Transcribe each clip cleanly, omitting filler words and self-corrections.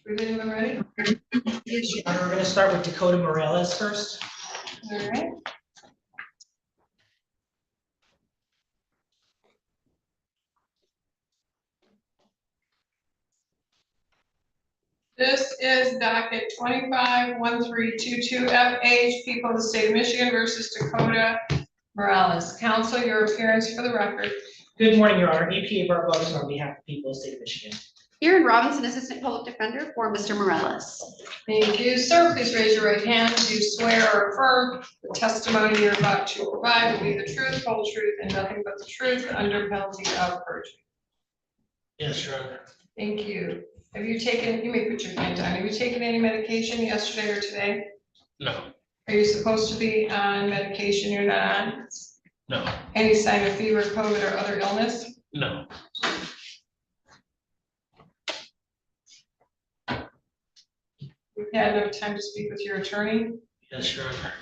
Is anyone ready? Yes, Your Honor, we're going to start with Dakota Morales first. All right. This is docket 25-1322FH, people of the state of Michigan versus Dakota Morales. Counsel, your appearance for the record. Good morning, Your Honor. EPA Bart Boggs on behalf of the people of the state of Michigan. Aaron Robinson, Assistant Public Defender for Mr. Morales. Thank you, sir. Please raise your right hand. Do you swear or affirm the testimony you're about to provide will be the truth, whole truth, and nothing but the truth under penalty of perjury? Yes, Your Honor. Thank you. Have you taken, you may put your hand down. Have you taken any medication yesterday or today? No. Are you supposed to be on medication you're not on? No. Any sign of fever, COVID, or other illness? No. You've had enough time to speak with your attorney? Yes, Your Honor.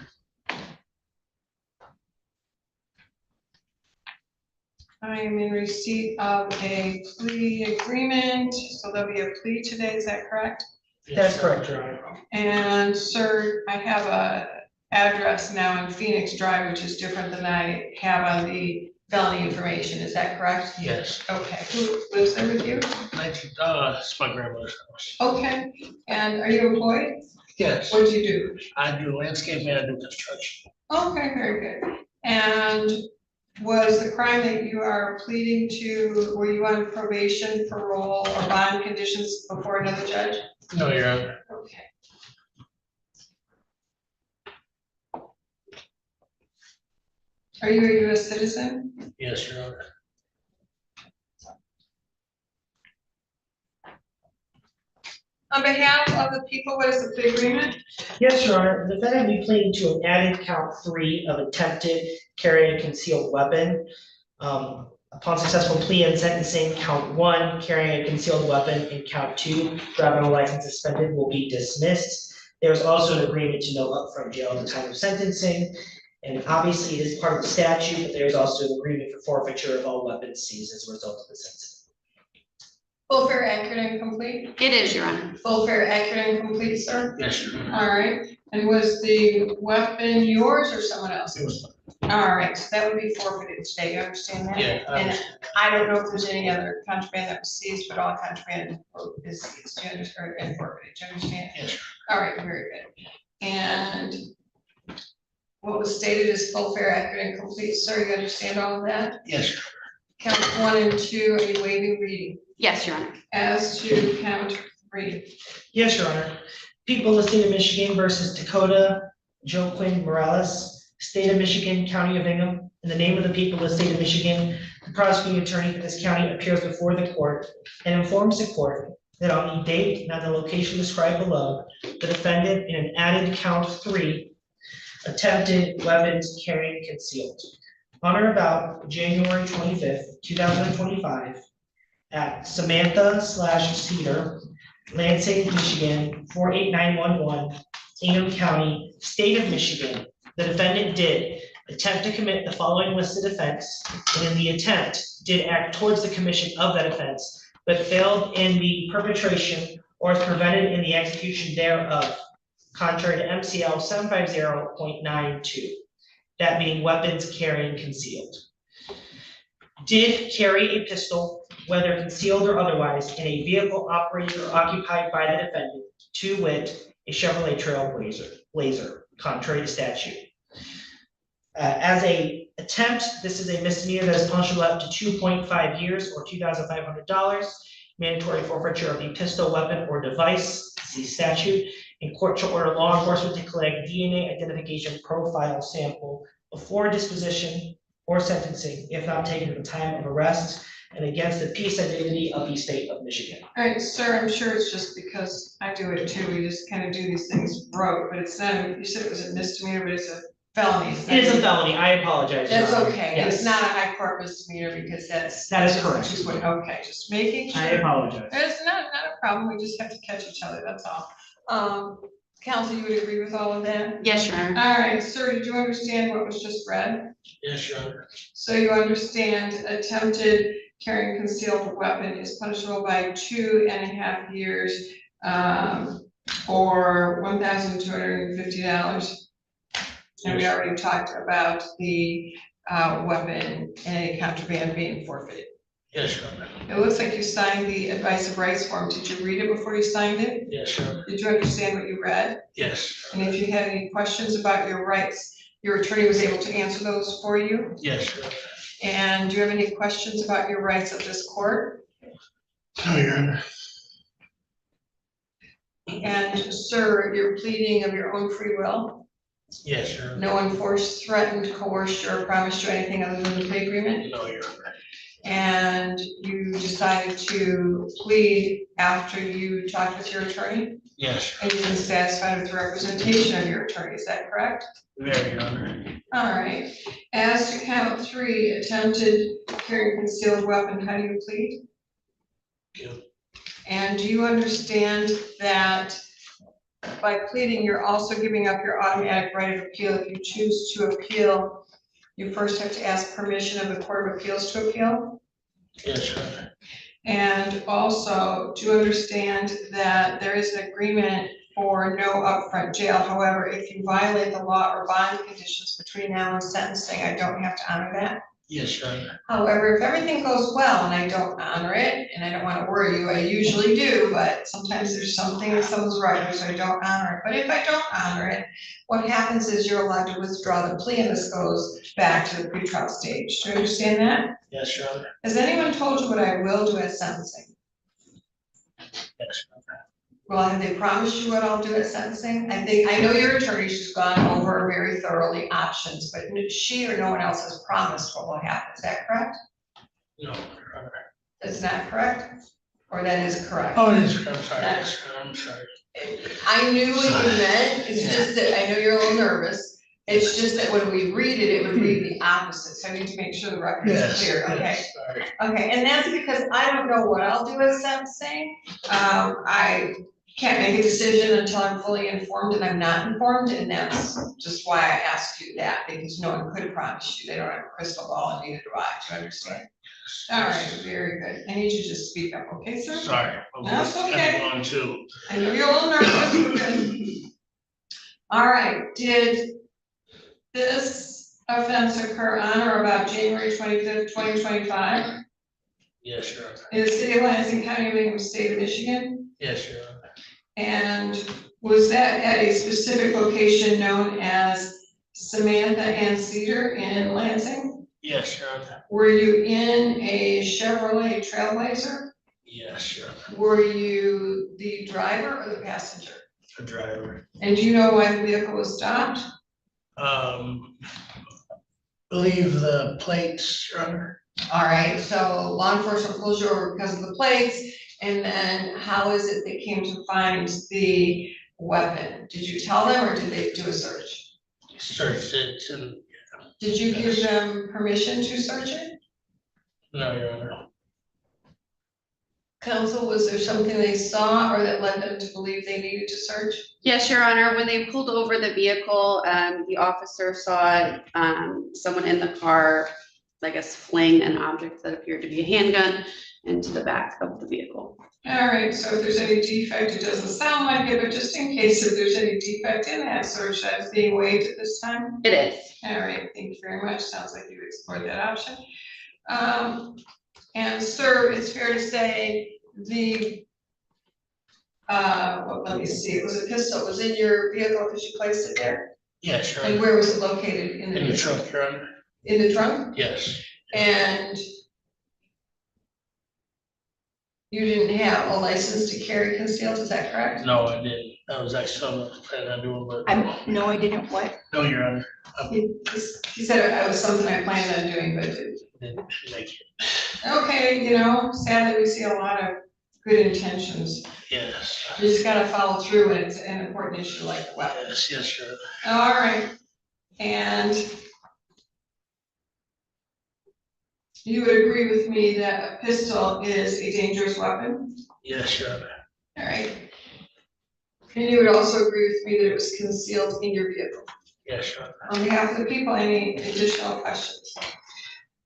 I am in receipt of a plea agreement, so there'll be a plea today, is that correct? That's correct, Your Honor. And sir, I have a address now in Phoenix Drive, which is different than I have on the felony information, is that correct? Yes. Okay, who lives there with you? It's my grandmother's house. Okay, and are you employed? Yes. What do you do? I do landscape and I do construction. Okay, very good. And was the crime that you are pleading to, were you on probation, parole, or bond conditions before another judge? No, Your Honor. Okay. Are you a US citizen? Yes, Your Honor. On behalf of the people, what is the plea agreement? Yes, Your Honor. The defendant will be pleading to an added count 3 of attempted carrying a concealed weapon. Upon successful plea and sentencing, count 1, carrying a concealed weapon, and count 2, driving a license suspended, will be dismissed. There is also an agreement to no upfront jail at the time of sentencing. And obviously, it is part of the statute, but there is also an agreement for forfeiture of all weapons seized as a result of the sentence. Full, fair, accurate, and complete? It is, Your Honor. Full, fair, accurate, and complete, sir? Yes, Your Honor. All right. And was the weapon yours or someone else's? All right, so that would be forfeited today, you understand that? Yeah, I And understand. I don't know if there's any other contraband that was seized, but all contraband is seized, do you understand, and forfeited, do you understand? Yes. All right, very good. And what was stated is full, fair, accurate, and complete, sir, you understand all of that? Yes, Your Count 1 and 2, are you waiving reading? Yes, Your Honor. As to count 3. Yes, Your Honor. People of the state of Michigan versus Dakota Joaquin Morales, State of Michigan, County of Hingham. In the name of the people of the state of Michigan, the prosecuting attorney for this county appears before the court and informs the court that on the date and on the location described below, the defendant in an added count 3 attempted weapons carrying concealed. On or about January 25th, 2025, at Samantha/Cedar, Lansing, Michigan, 48911, Ingham County, State of Michigan, the defendant did attempt to commit the following listed offense, and in the attempt did act towards the commission of that offense, but failed in the perpetration or is prevented in the execution thereof, contrary to MCL 750.92, that being weapons carrying concealed. Did carry a pistol, whether concealed or otherwise, in a vehicle operated or occupied by the defendant, to wit, a Chevrolet Trailblazer, contrary to statute. As a attempt, this is a misdemeanor that is punishable up to 2.5 years or $2,500. Mandatory forfeiture of the pistol, weapon, or device, see statute. And court shall order law enforcement to collect DNA identification profile sample before disposition or sentencing, if not taken at the time of arrest, and against the peace identity of the state of Michigan. All right, sir, I'm sure it's just because I do it too, we just kind of do these things rote, but it's not, you said it was a misdemeanor, but it's a felony. It is a felony, I apologize. Your That's Honor. okay, and it's Yes. not a high court misdemeanor because That is correct. just what, okay, just making sure. I apologize. It's not a problem, we just have to catch each other, that's all. Counsel, you would agree with all of that? Yes, Your Honor. All right, sir, did you understand what was just read? Yes, Your Honor. So you understand attempted carrying concealed weapon is punishable by 2.5 years for $1,250. And we already talked about the weapon and contraband being forfeited. Yes, Your Honor. It looks like you signed the advice of rights form. Did you read it before you signed it? Yes, Your Honor. Did you understand what you read? Yes. And if you had any questions about your rights, your attorney was able to answer those for you? Yes, Your Honor. And do you have any questions about your rights of this court? No, Your Honor. And sir, you're pleading of your own free will? Yes, Your Honor. No one forced, threatened, coerced you, or promised you anything other than the plea agreement? No, Your Honor. And you decided to plead after you talked with your attorney? Yes. And you've been satisfied with the representation of your attorney, is that correct? Very, Your Honor. All right. As to count 3, attempted carrying concealed weapon, how do you plead? Guilty. And do you understand that by pleading, you're also giving up your automatic right of appeal? If you choose to appeal, you first have to ask permission of the Court of Appeals to appeal? Yes, Your Honor. And also, do you understand that there is an agreement for no upfront jail? However, if you violate the law or bond conditions between now and sentencing, I don't have to honor that? Yes, Your Honor. However, if everything goes well and I don't honor it, and I don't want to worry you, I usually do, but sometimes there's something in someone's writing, so I don't honor it. But if I don't honor it, what happens is you're allowed to withdraw the plea and this goes back to the pretrial stage. Do you understand that? Yes, Your Honor. Has anyone told you what I will do at sentencing? Yes, Your Honor. Well, have they promised you what I'll do at sentencing? I know your attorney, she's gone over very thoroughly options, but she or no one else has promised what will happen. Is that correct? No, Your Honor. That's not correct? Or that is correct? Oh, it is. I'm sorry. Yes, Your Honor. I'm sorry. I knew what you meant, it's just that, I know you're a little nervous, it's just that when we read it, it would read the opposite, so I need to make sure the record is Yes, clear, okay? yes, sorry. Okay, and that's because I don't know what I'll do at sentencing. I can't make a decision until I'm fully informed, and I'm not informed, and that's just why I asked you that, because no one could promise you, they don't have a crystal ball, and neither do I, do you understand? All right, very good, I need you to just speak up, okay, sir? Sorry. That's okay. I'm on too. I know you're a little nervous, we're good. All right, did this offense occur on or about January 25th, 2025? Yes, Your Honor. In the city of Lansing County, of Hingham, state of Michigan? Yes, Your Honor. And was that at a specific location known as Samantha and Cedar in Lansing? Yes, Your Honor. Were you in a Chevrolet Trailblazer? Yes, Your Honor. Were you the driver or the passenger? The driver. And do you know why the vehicle was stopped? Believe the plates, Your Honor. All right, so law enforcement pulls you over because of the plates, and then how is it they came to find the weapon? Did you tell them or did they do a search? Searched it and, Did you give them permission to search it? no, Your Honor. Counsel, was there something they saw or that led them to believe they needed to search? Yes, Your Honor, when they pulled over the vehicle, the officer saw someone in the car, I guess, fling an object that appeared to be a handgun into the back of the vehicle. All right, so if there's any defect, it doesn't sound like it, but just in case if there's any defect in that search, that's being waived at this time? It is. All right, thank you very much. Sounds like you've explored that option. And sir, it's fair to say the, well, let me see, it was a pistol, it was in your vehicle because you placed it there? Yes, Your And Honor. where was it located? In the trunk, Your Honor. In the trunk? Yes. And you didn't have a license to carry concealed, is that correct? No, I didn't. I was actually planning on doing, but No, I didn't what? no, Your Honor. He said it was something I planned on doing, but Didn't make it. okay, you know, sadly, we see a lot of good intentions. Yes. You just gotta follow through when it's an important issue like the weapon. Yes, yes, sure. All right, and you would agree with me that a pistol is a dangerous weapon? Yes, Your Honor. All right. And you would also agree with me that it was concealed in your vehicle? Yes, Your Honor. On behalf of the people, any additional questions?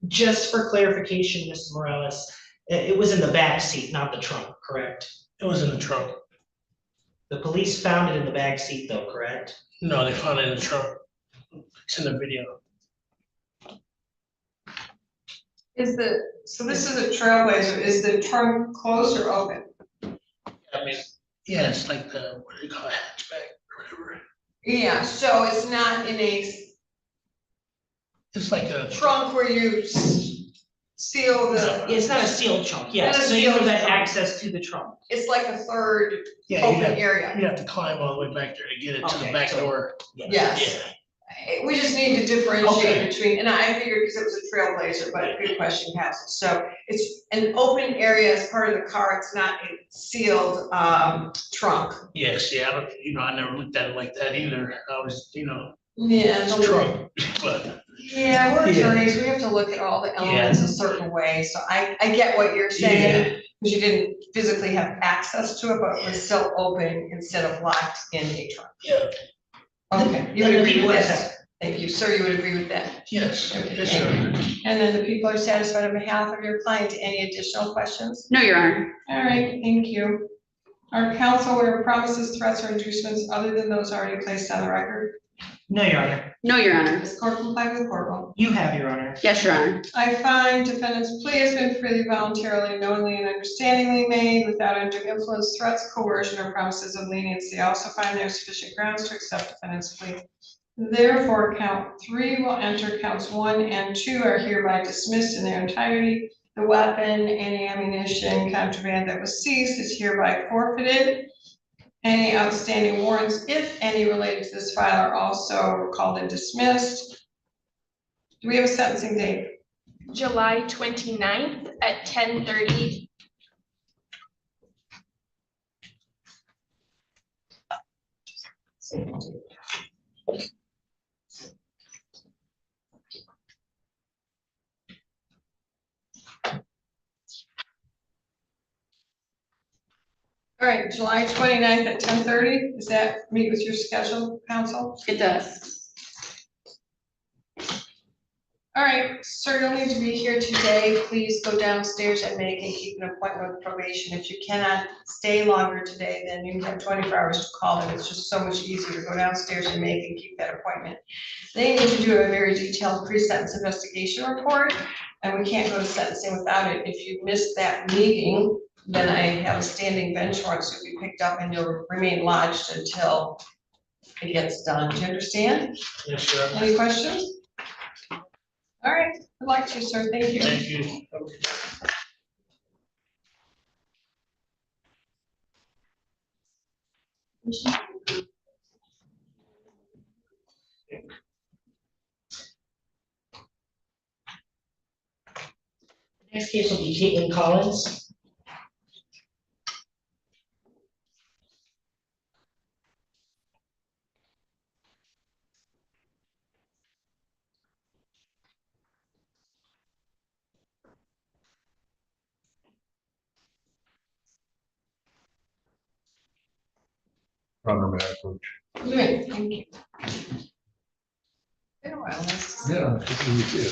Just for clarification, Mr. Morales, it was in the back seat, not the trunk, correct? It was in the trunk. The police found it in the back seat though, correct? No, they found it in the trunk. It's in the video. So this is a Trailblazer, is the trunk closed or open? I mean, yeah, it's like the, what do you call it, hatchback or whatever. Yeah, so it's not in a It's like a, trunk where you seal the, It's not a sealed trunk, Not yes, a so you have sealed that trunk. access to the trunk. it's like a third yeah, you open have, area. you have to climb all the way back there to get it to the Okay, back so- door. Yes. Yeah, We just need to differentiate Okay. between, and I figured because it was a Trailblazer, but good question, Council. So it's an open area as part of the car, it's not a sealed trunk. yes, yeah, I don't, I never looked at it like that either. I was, Yeah. it's a trunk, but Yeah, we're Yeah. attorneys, we have to look at all the elements a certain way, so I get what you're saying, because you didn't physically have access to it, but it was still open instead of locked in a trunk. Yeah. Okay, you Then would the agree people with are that? Thank you, sir, you would agree with that? yes, Okay, yes, thank sir. And then the people are satisfied on behalf of your client, any additional questions? No, Your Honor. All right, thank you. Our counsel, where promises, threats, or inducements other than those already placed on the record, No, Your Honor. No, Your Honor. is court complied with court rule? You have, Your Honor. Yes, Your Honor. I find defendant's plea has been freely, voluntarily, knowingly, and understandingly made without undue influence, threats, coercion, or promises of leniency. I also find there are sufficient grounds to accept defendant's plea. Therefore, count 3 will enter, counts 1 and 2 are hereby dismissed in their entirety. The weapon, any ammunition, contraband that was seized is hereby forfeited. Any outstanding warrants, if any, related to this file are also recalled and dismissed. Do we have a sentencing date? July 29th at 10:30. All right, July 29th at 10:30, does that meet with your schedule, council? It does. All right, sir, you'll need to be here today. Please go downstairs and make and keep an appointment with probation. If you cannot stay longer today, then you have 24 hours to call them. It's just so much easier to go downstairs and make and keep that appointment. They need to do a very detailed pre-sentence investigation report, and we can't go to sentencing without it. If you missed that meeting, then I have a standing bench warrant, so you'll be picked up and you'll remain lodged until it gets done. Do you understand? Yes, sir. Any questions? All right, good luck to you, sir. Thank you. Thank you. Next case will be Caitlin Collins. Runner man coach. Good, thank you. Been a while, nice to see you. Yeah, good to meet you.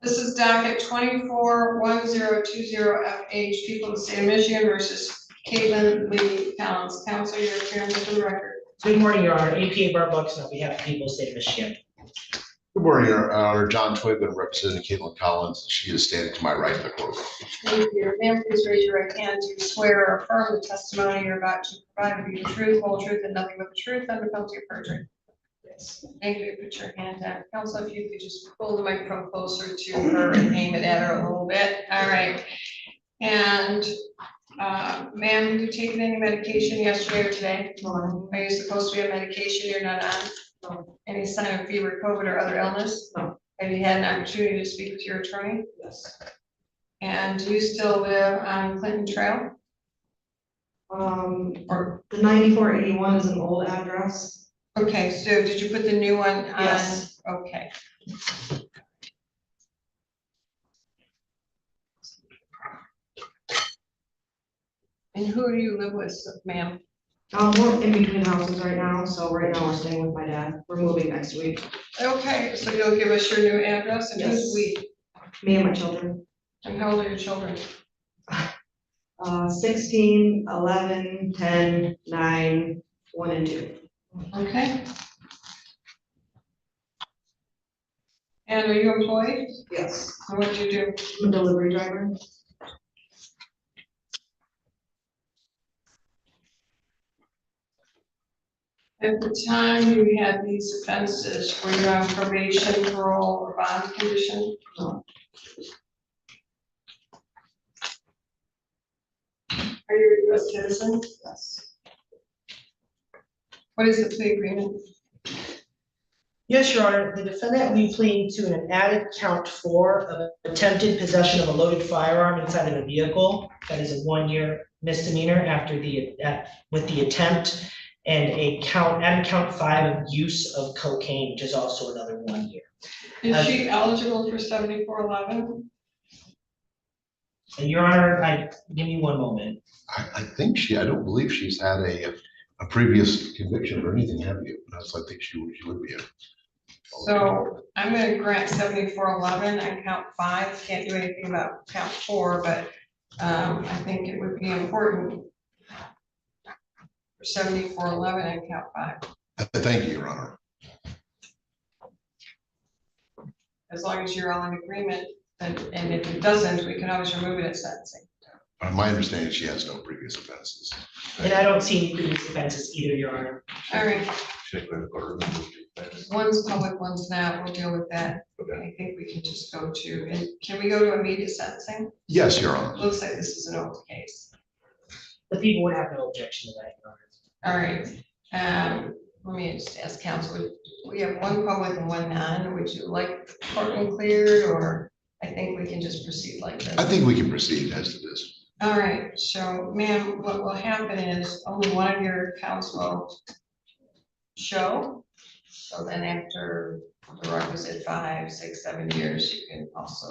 This is docket 241020FH, people of the state of Michigan versus Caitlin Lee Collins. Counsel, your appearance for the record. Good morning, Your Honor. APA Bar Bucks on behalf of the people of the state of Michigan. Good morning, Your Honor. John Twigman representing Caitlin Collins. She is standing to my right in the courtroom. Thank you. Ma'am, please raise your right hand. Do you swear or affirm the testimony you're about to provide to be the truth, whole truth, and nothing but the truth under penalty of perjury? Thank you. Put your hand down. Council, if you could just pull the microphone closer to her and aim it at her a little bit. All right. And, ma'am, have you taken any medication yesterday or today? No. Are you supposed to be on medication you're not on? No. Any sign of fever, COVID, or other illness? No. Have you had an opportunity to speak with your attorney? Yes. And do you still live on Clinton Trail? Or, The 9481 is an old address. okay, so did you put the new one on? Yes. Okay. And who do you live with, ma'am? We're in between houses right now, so right now we're staying with my dad. We're moving next week. Okay, so you'll give us your new address and who's Yes. we? Me and my children. And how old are your children? 16, 11, 10, 9, 1 and 2. Okay. And are you employed? Yes. And what do you do? I'm a delivery driver. At the time you had these offenses, were you on probation, parole, or bond condition? No. Are you a US citizen? Yes. What is the plea agreement? Yes, Your Honor, the defendant will be pleading to an added count 4 of attempted possession of a loaded firearm inside of a vehicle. That is a 1-year misdemeanor after with the attempt, and added count 5 of use of cocaine, which is also another 1 year. Is she eligible for 7411? And Your Honor, give me one moment. I think I don't believe she's had a previous conviction or anything, have you? That's, I think she would be. So I'm gonna grant 7411 on count 5. Can't do anything about count 4, but I think it would be important for 7411 and count 5. Thank you, Your Honor. As long as you're all in agreement, and if it doesn't, we can always remove it at sentencing. My understanding, she has no previous offenses. And I don't see any previous offenses either, Your Honor. All right, one's public, one's not. We'll deal with that. I think we can just go to, and can we go to immediate sentencing? Yes, Your Honor. Looks like this is an old case. The people would have no objection to that, Your Honor. All right, let me just ask counsel, we have one public and one non. Would you like the courtroom cleared, or I think we can just proceed like this? I think we can proceed as to this. All right, so ma'am, what will happen is only one of your counts will show. So then after the requisite 5, 6, 7 years, you can also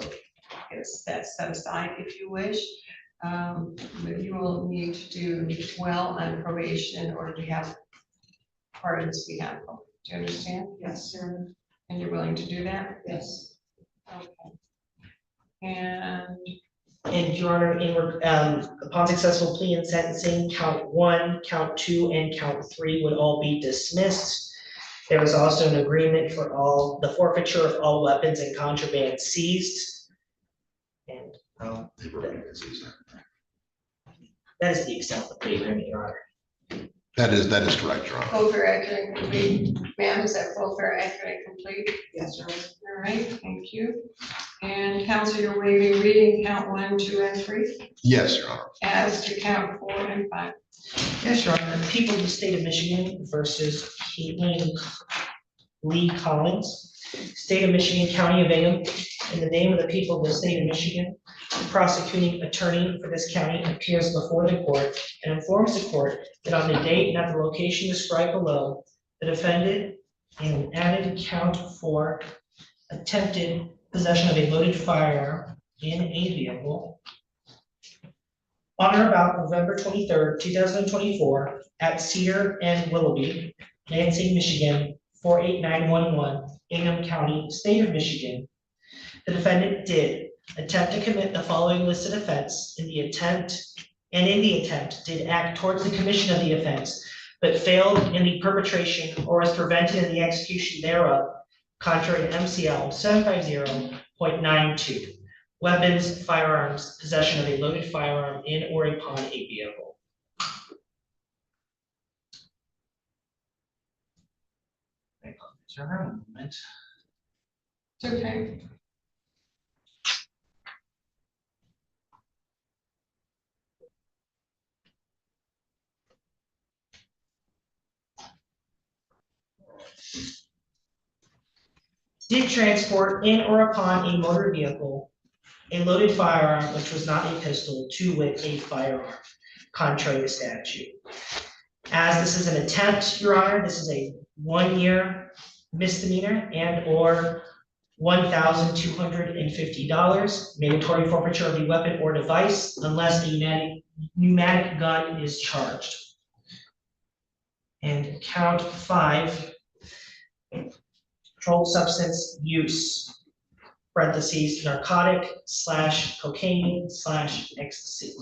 get that set aside if you wish. But you will need to do well on probation in order to have part of this be handled. Do you understand? Yes, sir. And you're willing to do that? Yes. Okay. And And Your Honor, upon successful plea and sentencing, count 1, count 2, and count 3 would all be dismissed. There was also an agreement for the forfeiture of all weapons and contraband seized. And They've already been seized. that is the extent of the plea agreement, Your Honor. That is correct, Your Honor. full, fair, accurate, and complete. Ma'am, is that full, fair, accurate, and complete? Yes, sir. All right, thank you. And counsel, you're waiving reading count 1, 2, and 3 Yes, Your Honor. as to count 4 and 5. Yes, Your Honor. People of the state of Michigan versus Caitlin Lee Collins. State of Michigan, County of Ingham. In the name of the people of the state of Michigan, the prosecuting attorney for this county appears before the court and informs the court that on the date and at the location described below, the defendant in an added count 4 attempted possession of a loaded firearm in a vehicle on or about November 23rd, 2024 at Cedar and Willoughby, Lansing, Michigan, 48911, Ingham County, State of Michigan. The defendant did attempt to commit the following listed offense in the attempt did act towards the commission of the offense, but failed in the perpetration or was prevented in the execution thereof, contrary to MCL 750.92. Weapons, firearms, possession of a loaded firearm in or upon a vehicle. Sorry, a moment. It's okay. Did transport in or upon a motor vehicle a loaded firearm which was not a pistol, to wit, a firearm, contrary to statute. As this is an attempt, Your Honor, this is a 1-year misdemeanor and or $1,250 mandatory forfeiture of the weapon or device unless the pneumatic gun is charged. And count 5, controlled substance use, parentheses, narcotic / cocaine / ecstasy.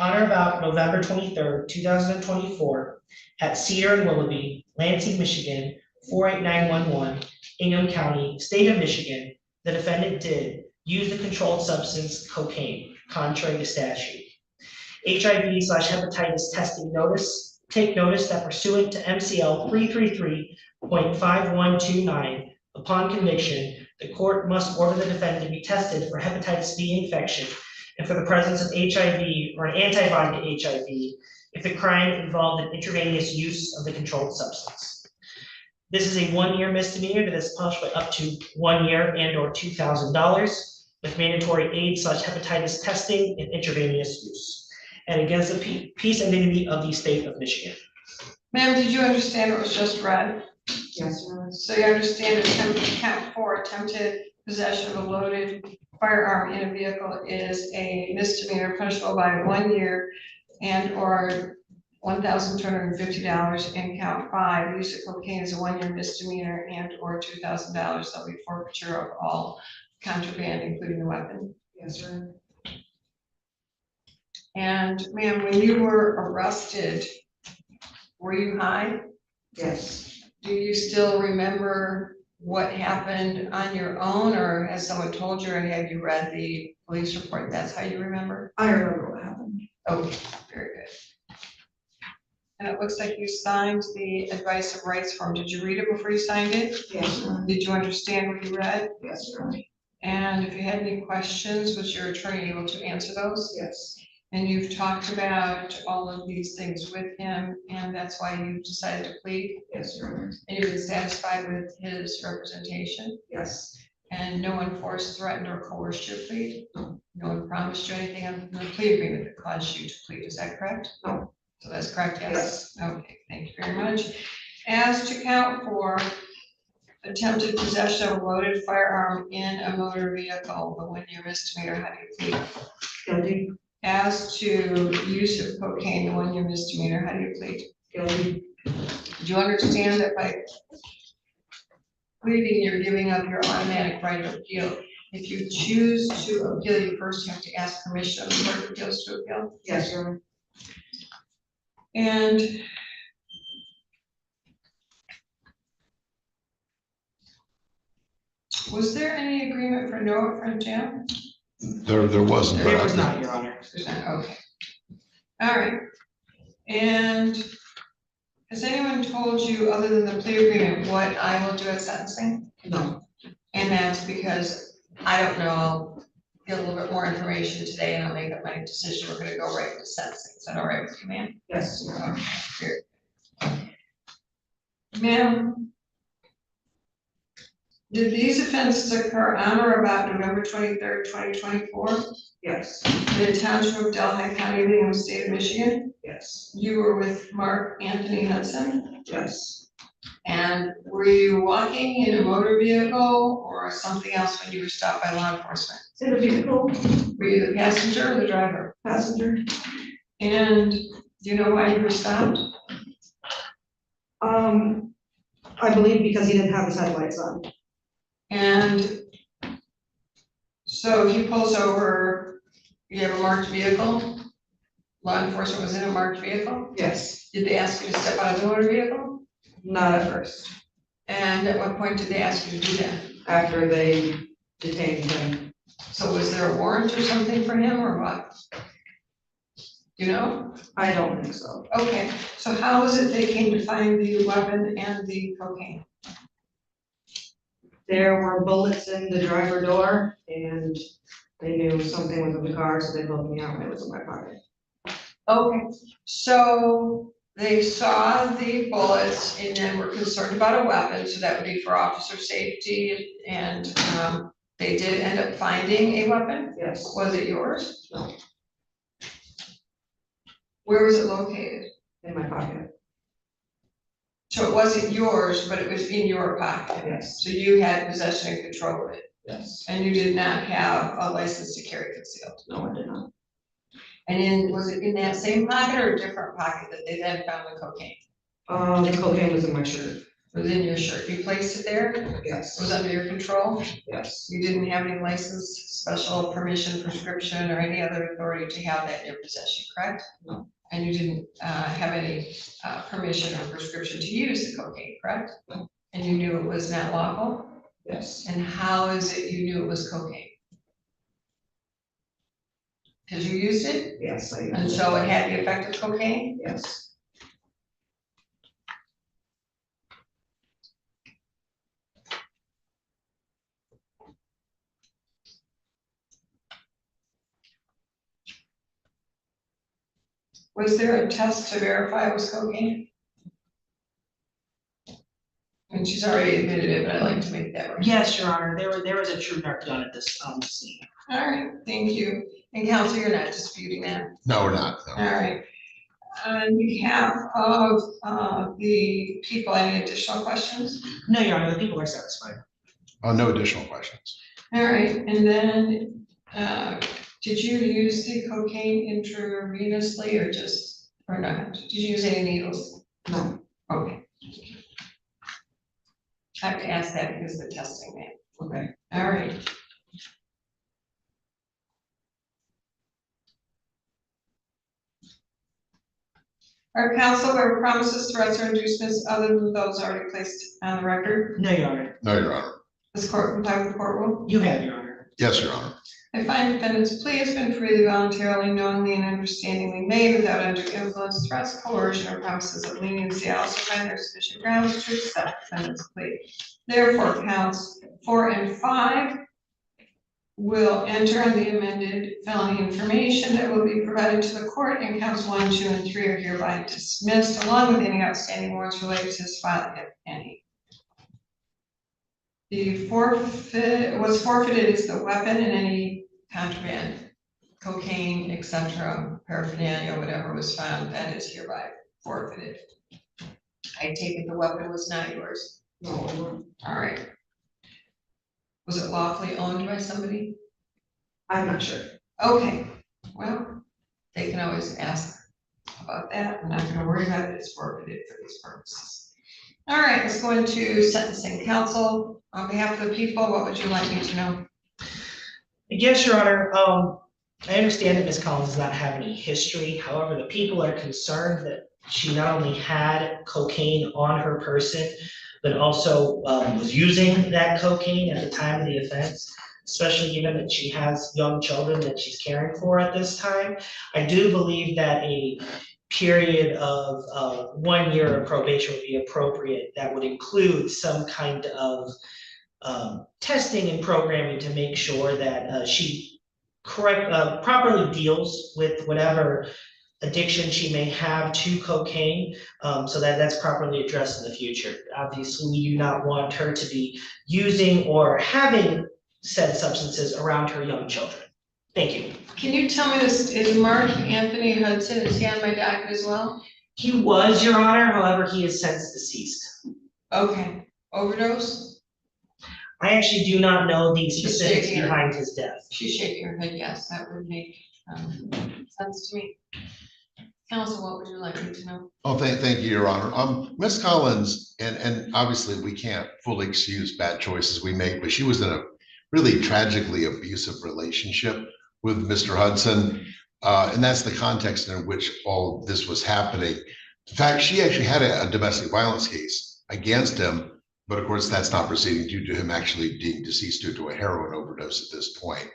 On or about November 23rd, 2024, at Cedar and Willoughby, Lansing, Michigan, 48911, Ingham County, State of Michigan, the defendant did use the controlled substance cocaine, contrary to statute. HIV / hepatitis testing notice. Take notice that pursuant to MCL 333.5129, upon conviction, the court must order the defendant to be tested for hepatitis B infection and for the presence of HIV or an antibody to HIV if the crime involved an intravenous use of the controlled substance. This is a 1-year misdemeanor that is punished by up to 1 year and or $2,000 with mandatory AIDS / hepatitis testing and intravenous use, and against the peace and dignity of the state of Michigan. Ma'am, did you understand what was just read? Yes, Your Honor. So you understand count 4, attempted possession of a loaded firearm in a vehicle is a misdemeanor punishable by 1 year and or $1,250, and count 5, use of cocaine is a 1-year misdemeanor and or $2,000. There'll be forfeiture of all contraband, including the weapon. Yes, Your Honor. And ma'am, when you were arrested, were you high? Yes, Do you still remember what happened on your own, or has someone told you, or have you read the police report? That's how you remember? I remember what happened. Okay, very good. And it looks like you signed the advice of rights form. Did you read it before you signed it? Yes, Your Honor. Did you understand what you read? Yes, Your Honor. And if you had any questions, was your attorney able to answer those? Yes. And you've talked about all of these things with him, and that's why you decided to plead? Yes, Your Honor. And you've been satisfied with his representation? Yes. And no one forced, threatened, or coerced your plea? No one promised you anything on the plea agreement that caused you to plead, is that correct? No. So that's correct, yes? Okay, thank you very much. As to count 4, attempted possession of a loaded firearm in a motor vehicle, the 1-year misdemeanor, how do you plead? Guilty. As to use of cocaine, the 1-year misdemeanor, how do you plead? Guilty. Do you understand that by pleading, you're giving up your automatic right of appeal? If you choose to appeal, you first have to ask permission of the Court of Appeals to appeal. Yes, Your Honor. And was there any agreement for no upfront jail? There wasn't, but There I was think not, Your Honor. There's not, okay. All right. And has anyone told you, other than the plea agreement, what I will do at sentencing? No. And that's because I don't know, I'll get a little bit more information today and I'll make up my decision. We're gonna go right into sentencing. Is that all right with you, ma'am? Yes, Your Honor. Okay, good. Ma'am, did these offenses occur on or about November 23rd, 2024? Yes. In the township of Delhi County, Bingham, State of Michigan? Yes. You were with Mark Anthony Hudson? Yes. And were you walking in a motor vehicle or something else when you were stopped by law enforcement? In the vehicle, Were you the passenger or the driver? passenger. And do you know why you were stopped? I believe because he didn't have his headlights on. And so he pulls over, you have a marked vehicle? Law enforcement was in a marked vehicle? Yes. Did they ask you to step out of the motor vehicle? Not at first. And at what point did they ask you to do that? After they detained him. So was there a warrant or something for him or what? You know? I don't think so. Okay, so how is it they came to find the weapon and the cocaine? There were bullets in the driver door and they knew something was in the car, so they pulled me out and it was in my pocket. Okay, so they saw the bullets and then were concerned about a weapon, so that would be for officer safety, and, they did end up finding a weapon? Yes. Was it yours? No. Where was it located? In my pocket, So it wasn't yours, but it was in your pocket? yes, So you had possession and control of it, yes. and you did not have a license to carry concealed? No, I did not. And was it in that same pocket or a different pocket that they then found the cocaine? The cocaine was in my shirt, It was in your shirt, you placed it there? It yes, was under your control? yes, You didn't have any license, special permission, prescription, or any other authority to have that in your possession, correct? No. And you didn't have any permission or prescription to use the cocaine, correct? No. And you knew it was not lawful? yes, And how is it you knew it was cocaine? Because you used it, yes, I and used it. so it had the effect of cocaine? Yes, Was there a test to verify it was cocaine? And she's already admitted it, but I'd like to make that right. Yes, Your Honor, there was a true narc done at this, scene. All right, thank you. And counsel, you're not disputing that? No, we're not, no. All right. On behalf of the people, any additional questions? No, Your Honor, the people are satisfied. No additional questions. All right, and then, did you use the cocaine intravenously or not? Did you use any needles? no, Okay. I have to ask that because of the testing, man. okay. All right. Our counsel, there were promises, threats, or inducements other than those already placed on the record. No, Your Honor, No, Your Honor. This court comply with the court rule. you have, Your Honor. Yes, Your Honor. I find defendant's plea has been freely, voluntarily, knowingly, and understandingly made without undue influence, threats, coercion, or promises of leniency. I also find there sufficient grounds to accept defendant's plea. Therefore, counts 4 and 5 will enter on the amended felony information that will be provided to the court, and counts 1, 2, and 3 are hereby dismissed, along with any outstanding warrants related to this file, if any. The what's forfeited is the weapon and any contraband, cocaine, etc., paraphernalia, whatever was found, that is hereby forfeited. I take it the weapon was not yours. No, All right. Was it lawfully owned by somebody? I'm not sure. Okay, well, they can always ask about that. I'm not gonna worry about it. It's forfeited for these purposes. All right, let's go into sentencing. Counsel, on behalf of the people, what would you like me to know? Yes, Your Honor, I understand that Ms. Collins does not have any history. However, the people are concerned that she not only had cocaine on her person, but also was using that cocaine at the time of the offense, especially given that she has young children that she's caring for at this time. I do believe that a period of 1 year of probation would be appropriate. That would include some kind of testing and programming to make sure that she properly deals with whatever addiction she may have to cocaine, so that that's properly addressed in the future. Obviously, we do not want her to be using or having said substances around her young children. Thank you. Can you tell me this, is Mark Anthony Hudson, is he on my docket as well? He was, Your Honor, however, he is since deceased. Okay, overdose? I actually do not know the She's specifics shaking her- behind his death. She's shaking her head, yes, that would make sense to me. Counsel, what would you like me to know? Oh, thank you, Your Honor. Ms. Collins, and obviously we can't fully excuse bad choices we make, but she was in a really tragically abusive relationship with Mr. Hudson. And that's the context in which all this was happening. In fact, she actually had a domestic violence case against him, but of course that's not proceeding due to him actually being deceased due to a heroin overdose at this point.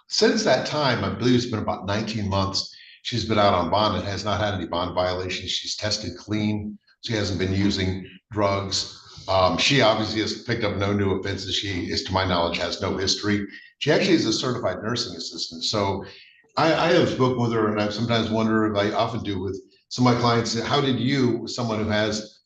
Since that time, I believe it's been about 19 months, she's been out on bond and has not had any bond violations. She's tested clean. She hasn't been using drugs. She obviously has picked up no new offenses. She is, to my knowledge, has no history. She actually is a certified nursing assistant. So I have spoken with her and I sometimes wonder, I often do with some of my clients, how did you, someone who has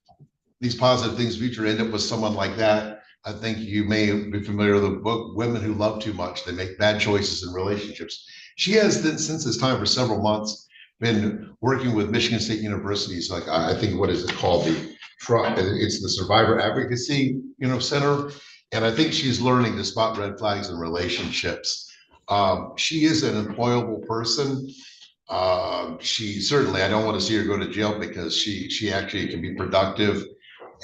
these positive things future, end up with someone like that? I think you may be familiar with the book, Women Who Love Too Much, They Make Bad Choices in Relationships. She has then, since this time for several months, been working with Michigan State University's, like, I think, what is it called? It's the Survivor Advocacy, Center. And I think she's learning to spot red flags in relationships. She is an employable person. She certainly, I don't want to see her go to jail because she actually can be productive.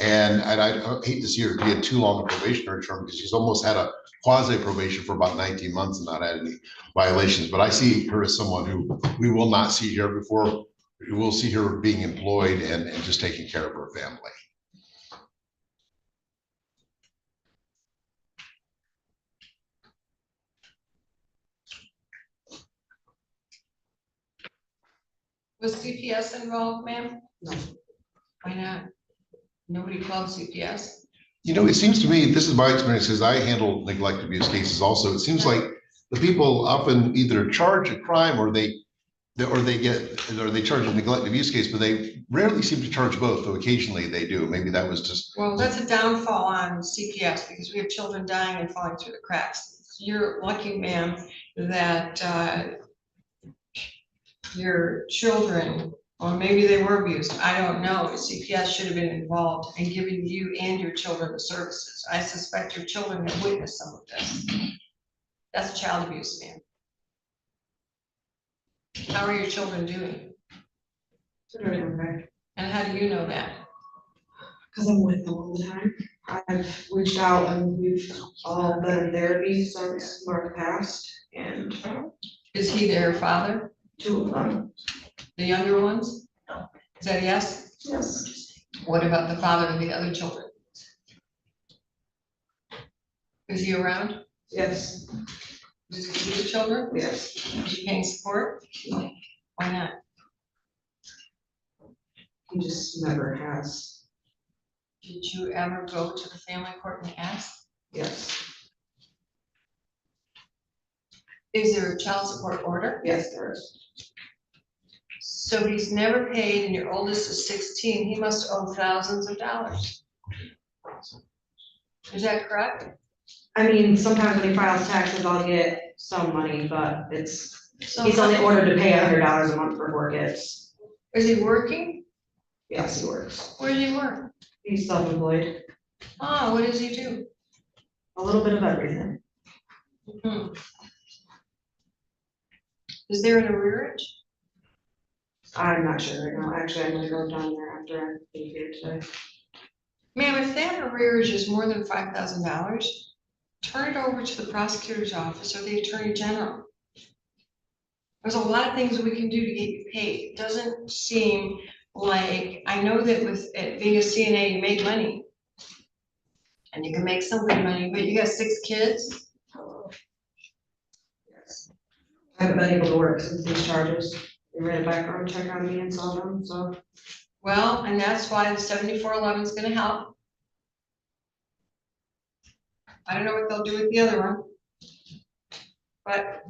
And I hate to see her be in too long a probationary term because she's almost had a quasi probation for about 19 months and not had any violations. But I see her as someone who we will not see here before. We will see her being employed and just taking care of her family. Was CPS involved, ma'am? No. Why not? Nobody called CPS? It seems to me, this is my experience, because I handle neglect abuse cases also. It seems like the people often either charge a crime or they charge a neglect abuse case, but they rarely seem to charge both, though occasionally they do. Maybe that was just. Well, that's a downfall on CPS because we have children dying and falling through the cracks. You're lucky, ma'am, that your children, or maybe they were abused, I don't know. CPS should have been involved in giving you and your children the services. I suspect your children have witnessed some of this. That's child abuse, ma'am. How are your children doing? Okay. And how do you know that? Because I'm with them all the time. I've reached out and we've all been in therapy since Mark passed, and Is he their father, two of them. the younger ones? Is that a yes? Yes. What about the father of the other children? Is he around? Yes. Does he see the children? Yes. Is he paying support? Why not? He just never has. Did you ever go to the family court and ask? Yes. Is there a child support order? Yes, there is. So he's never paid and your oldest is 16, he must owe thousands of dollars. Is that correct? I mean, sometimes when he files taxes, I'll get some money, but So he's only ordered to pay $100 a month for 4 kids. is he working? Yes, he works. Where does he work? He's self-employed. Oh, what does he do? A little bit of everything. Hmm. Is there an arrearage? I'm not sure right now. Actually, I'm gonna go down there after I leave here today. Ma'am, if that arrearage is more than $5,000, turn it over to the prosecutor's office or the attorney general. There's a lot of things we can do to get you paid. It doesn't seem like, I know that with being a CNA, you make money. And you can make some good money, but you got 6 kids. Yes. I haven't been able to work since these charges. They ran a background check on me and saw them, so. Well, and that's why the 7411 is gonna help. I don't know what they'll do with the other one. But,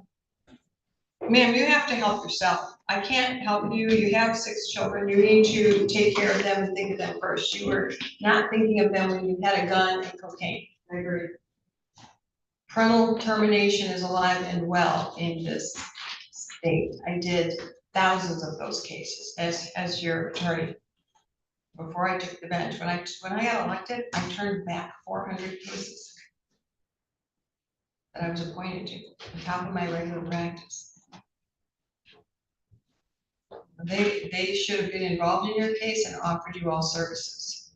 ma'am, you have to help yourself. I can't help you. You have 6 children. You need to take care of them and think of them first. You were not thinking of them when you had a gun and cocaine. I agree. Parental termination is alive and well in this state. I did thousands of those cases as your attorney. Before I took the bench, when I got elected, I turned back 400 cases that I was appointed to, on top of my regular practice. They should have been involved in your case and offered you all services.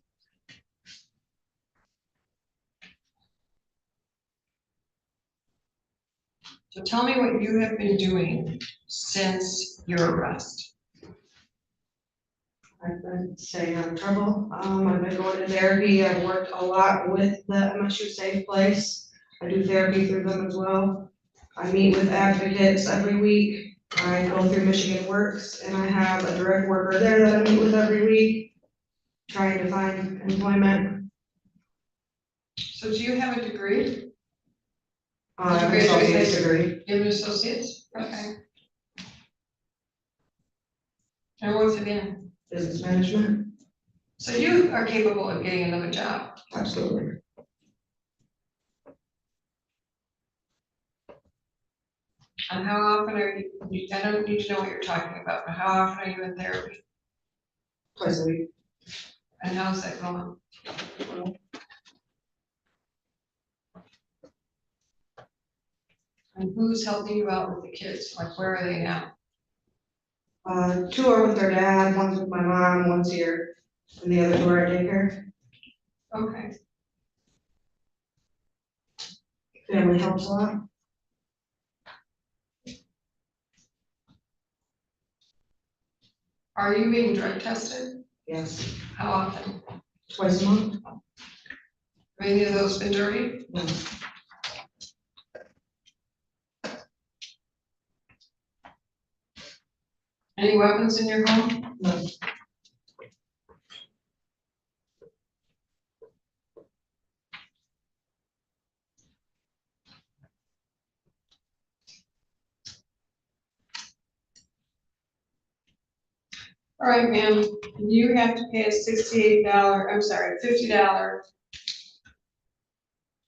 So tell me what you have been doing since your arrest. I've been staying out of trouble. I've been going to therapy. I've worked a lot with the MSU Safe Place. I do therapy through them as well. I meet with advocates every week. I go through Michigan Works and I have a direct worker there that I meet with every week, trying to find employment. So do you have a degree? I have an associate's degree. You have an associate's? Okay. And what's it in? Business management, So you are capable of getting another job. absolutely. And how often are you, I don't need to know what you're talking about, but how often are you in therapy? Twice a week. And how's that going? And who's helping you out with the kids? Like, where are they now? 2 are with their dad, one's with my mom, one's here, and the other 2 are at daycare. Okay. Family helps a lot. Are you being drug tested? Yes, How often? twice a month. Have any of those been dirty? No. Any weapons in your home? No. All right, ma'am, you have to pay a $50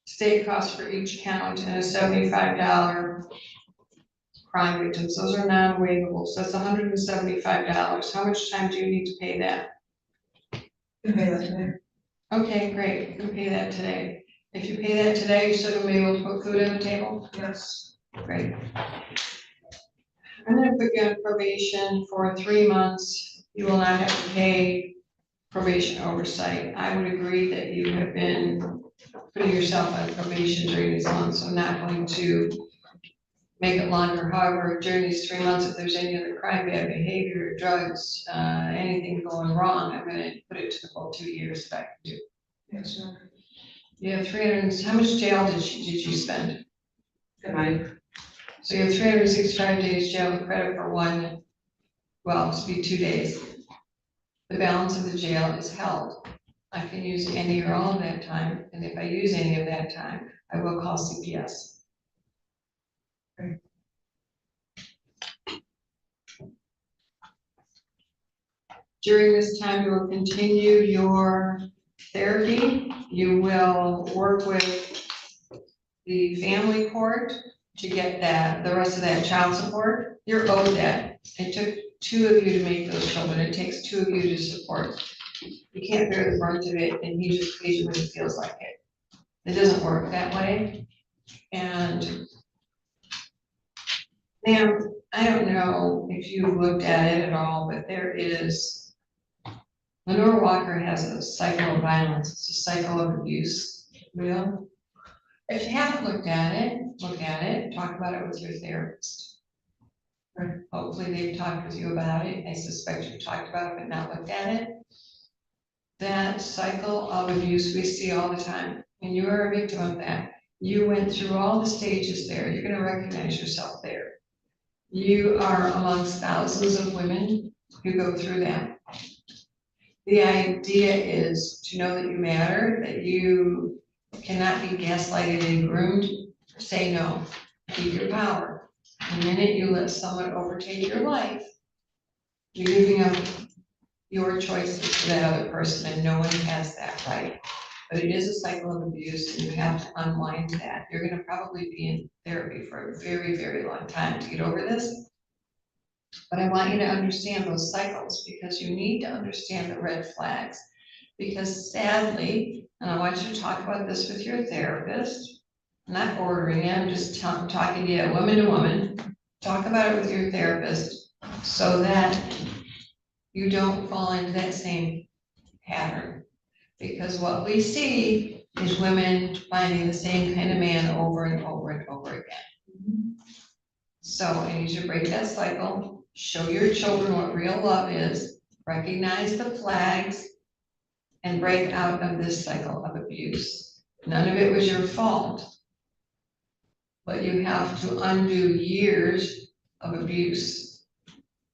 state cost for each count and a $75 crime victims. Those are non-waivable, so that's $175. How much time do you need to pay that? You pay that today. Okay, great, you can pay that today. If you pay that today, you still gonna be able to put food on the table? Yes. Great. I'm gonna put you on probation for 3 months. You will not have to pay probation oversight. I would agree that you have been putting yourself on probation during these months. I'm not going to make it longer. However, during these 3 months, if there's any other crime, bad behavior, drugs, anything going wrong, I'm gonna put it to the full 2 years that I can do. Yes, sir. You have 300, how much jail did you spend? Good night. So you have 365 days jail with credit for one, well, it's be 2 days. The balance of the jail is held. I can use any or all of that time, and if I use any of that time, I will call CPS. Okay. During this time, you will continue your therapy. You will work with the family court to get the rest of that child support. You're owed that. It took 2 of you to make those children. It takes 2 of you to support. You can't bear the brunt of it, and he just pays you when he feels like it. It doesn't work that way. And ma'am, I don't know if you've looked at it at all, but there is, Lenore Walker has a cycle of violence. It's a cycle of abuse, real. If you haven't looked at it, look at it, talk about it with your therapist. Or hopefully they've talked with you about it. I suspect you've talked about it but not looked at it. That cycle of abuse we see all the time, and you are a victim of that. You went through all the stages there. You're gonna recognize yourself there. You are amongst thousands of women who go through that. The idea is to know that you matter, that you cannot be gaslighted and groomed. Say no, keep your power. The minute you let someone overtake your life, you're giving up your choices to that other person, and no one has that right. But it is a cycle of abuse, and you have to unwind that. You're gonna probably be in therapy for a very, very long time to get over this. But I want you to understand those cycles, because you need to understand the red flags. Because sadly, and I want you to talk about this with your therapist, I'm not ordering it, I'm just talking to you, woman to woman. Talk about it with your therapist so that you don't fall into that same pattern. Because what we see is women finding the same kind of man over and over and over again. So I need you to break that cycle, show your children what real love is, recognize the flags, and break out of this cycle of abuse. None of it was your fault, but you have to undo years of abuse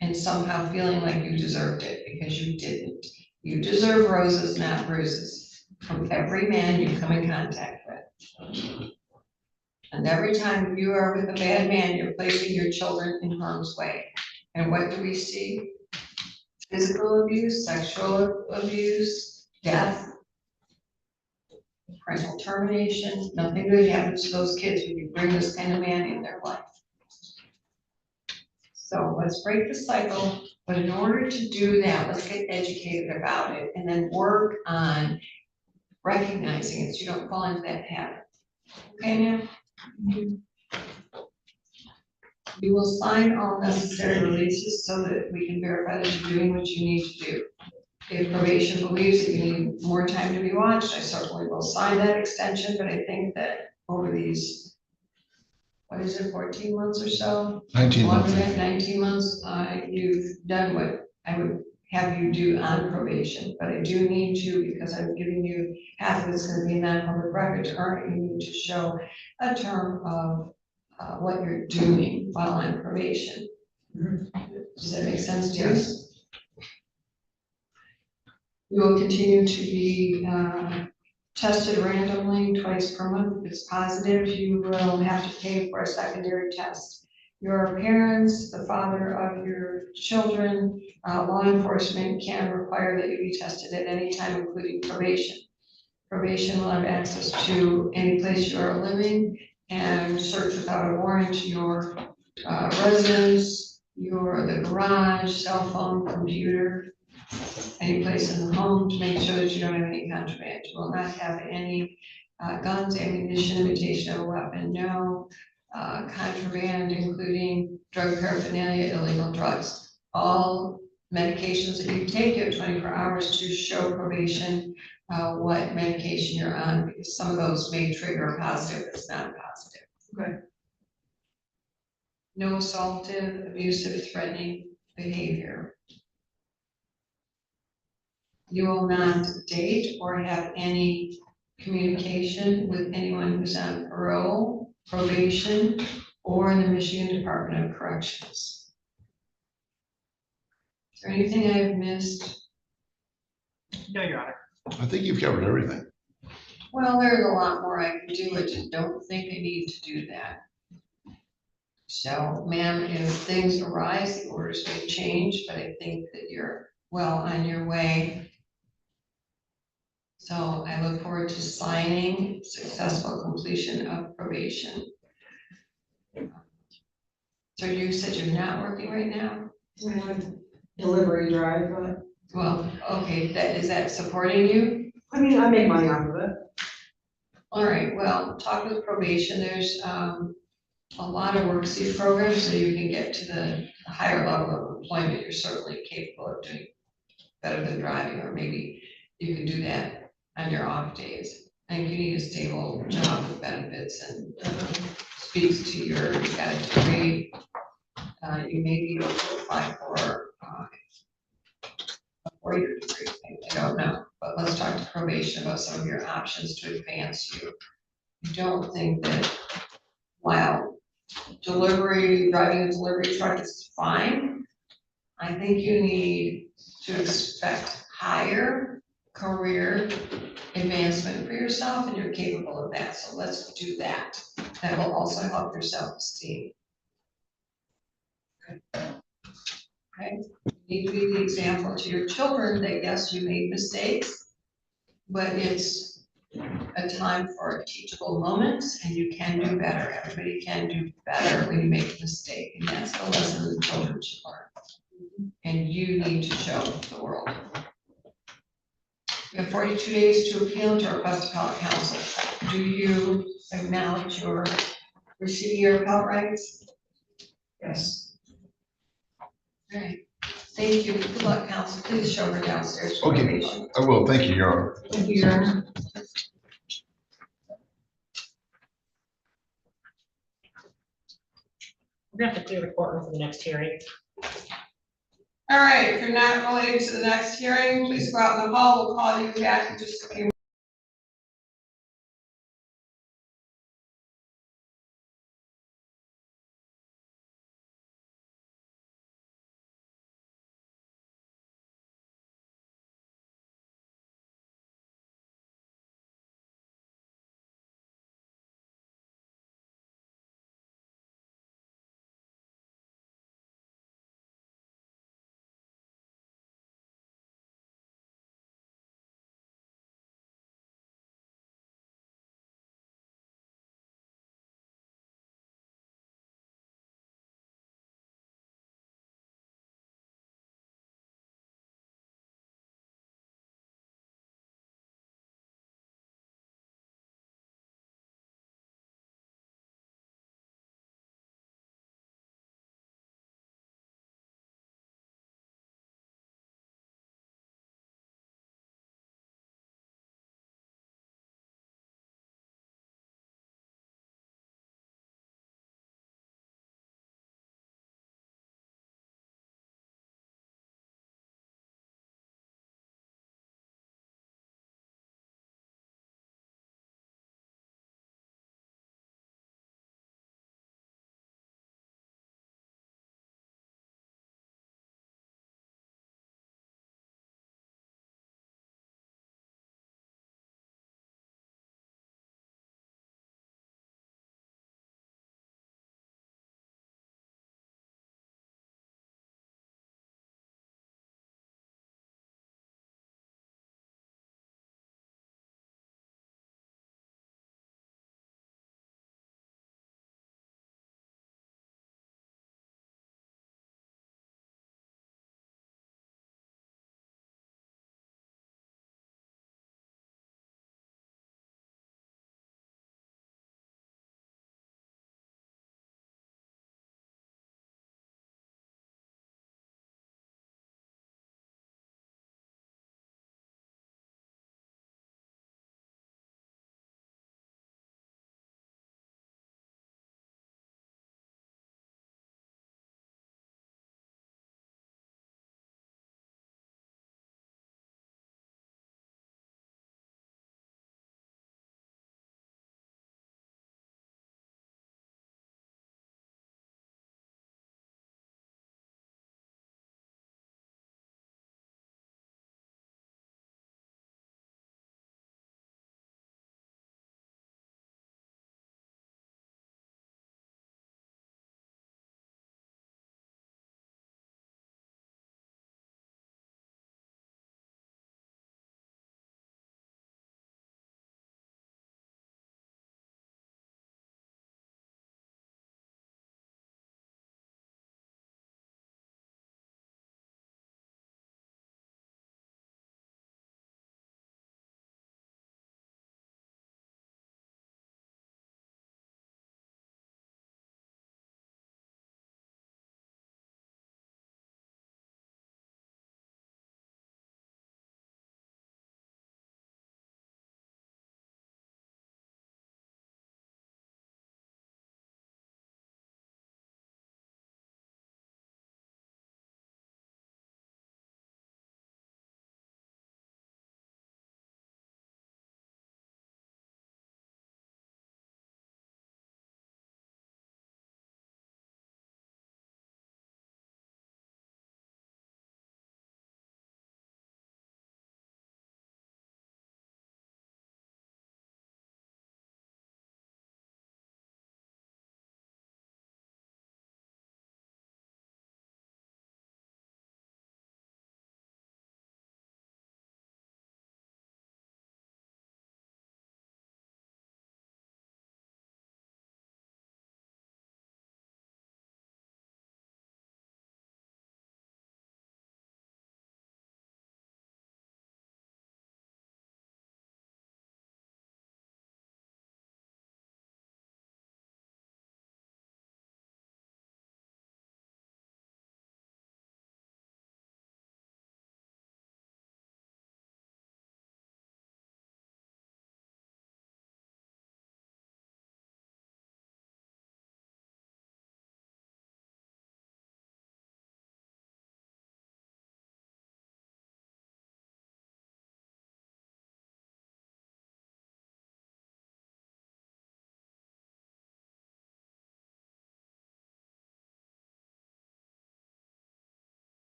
and somehow feeling like you deserved it, because you didn't. You deserve roses, not bruises. from every man you come in contact with. And every time you are with a bad man, you're placing your children in harm's way. And what do we see? Physical abuse, sexual abuse, death, parental termination. Nothing good happens to those kids when you bring this kind of man in their life. So let's break the cycle, but in order to do that, let's get educated about it and then work on recognizing it so you don't fall into that pattern. Okay, ma'am? You will sign all necessary releases so that we can verify that you're doing what you need to do. If probation believes that you need more time to be watched, I certainly will sign that extension, but I think that over these, what is it, 14 months or so? 19 months. Longer than 19 months, you've done what I would have you do on probation, but I do need to, because I'm giving you half of it's gonna be non-public record to earn it, you need to show a term of what you're doing while on probation. Does that make sense to you? Yes. You will continue to be tested randomly twice per month. If it's positive, you will have to pay for a secondary test. Your parents, the father of your children, law enforcement can require that you be tested at any time, including probation. Probation will have access to any place you are living and search without a warrant your residence, the garage, cell phone, computer, any place in the home to make sure that you don't have any contraband. You will not have any guns, ammunition, imitation of a weapon, no contraband, including drug paraphernalia, illegal drugs. All medications that you take, you have 24 hours to show probation what medication you're on, because some of those may trigger positive, it's not positive. Okay. No assaultive, abusive, threatening behavior. You will not date or have any communication with anyone who's on parole, probation, or in the Michigan Department of Corrections. Is there anything I've missed? No, Your Honor. I think you've covered everything. Well, there's a lot more I can do, I just don't think I need to do that. So, ma'am, if things arise, the orders may change, but I think that you're well on your way. So I look forward to signing successful completion of probation. So you said you're not working right now? I have delivery drive, but, Well, okay, is that supporting you? I mean, I make money off of it. All right, well, talk with probation, there's a lot of work-safe programs, so you can get to the higher level of employment, you're certainly capable of doing better than driving, or maybe you can do that on your off days. I think you need a stable job with benefits and speaks to your, you got a degree, you may be able to apply for a four-year degree, I don't know, but let's talk to probation about some of your options to advance you. I don't think that, while driving a delivery truck is fine, I think you need to expect higher career advancement for yourself, and you're capable of that, so let's do that. That will also help your self-esteem. Okay, you need to be the example to your children that yes, you made mistakes, but it's a time for teachable moments, and you can do better. Everybody can do better when you make a mistake, and that's the lesson the children should learn. And you need to show the world. You have 42 days to appeal to request appellate counsel. Do you acknowledge your receiving your appellate rights? Yes. All right, thank you. Good luck, counsel. Please show her downstairs. for Okay. probation. I will, thank you, Your Honor. Thank you, Your Honor. We're gonna have to clear the courtroom for the next hearing. All right, if you're not related to the next hearing, please go out in the hall. We'll call you back in just a few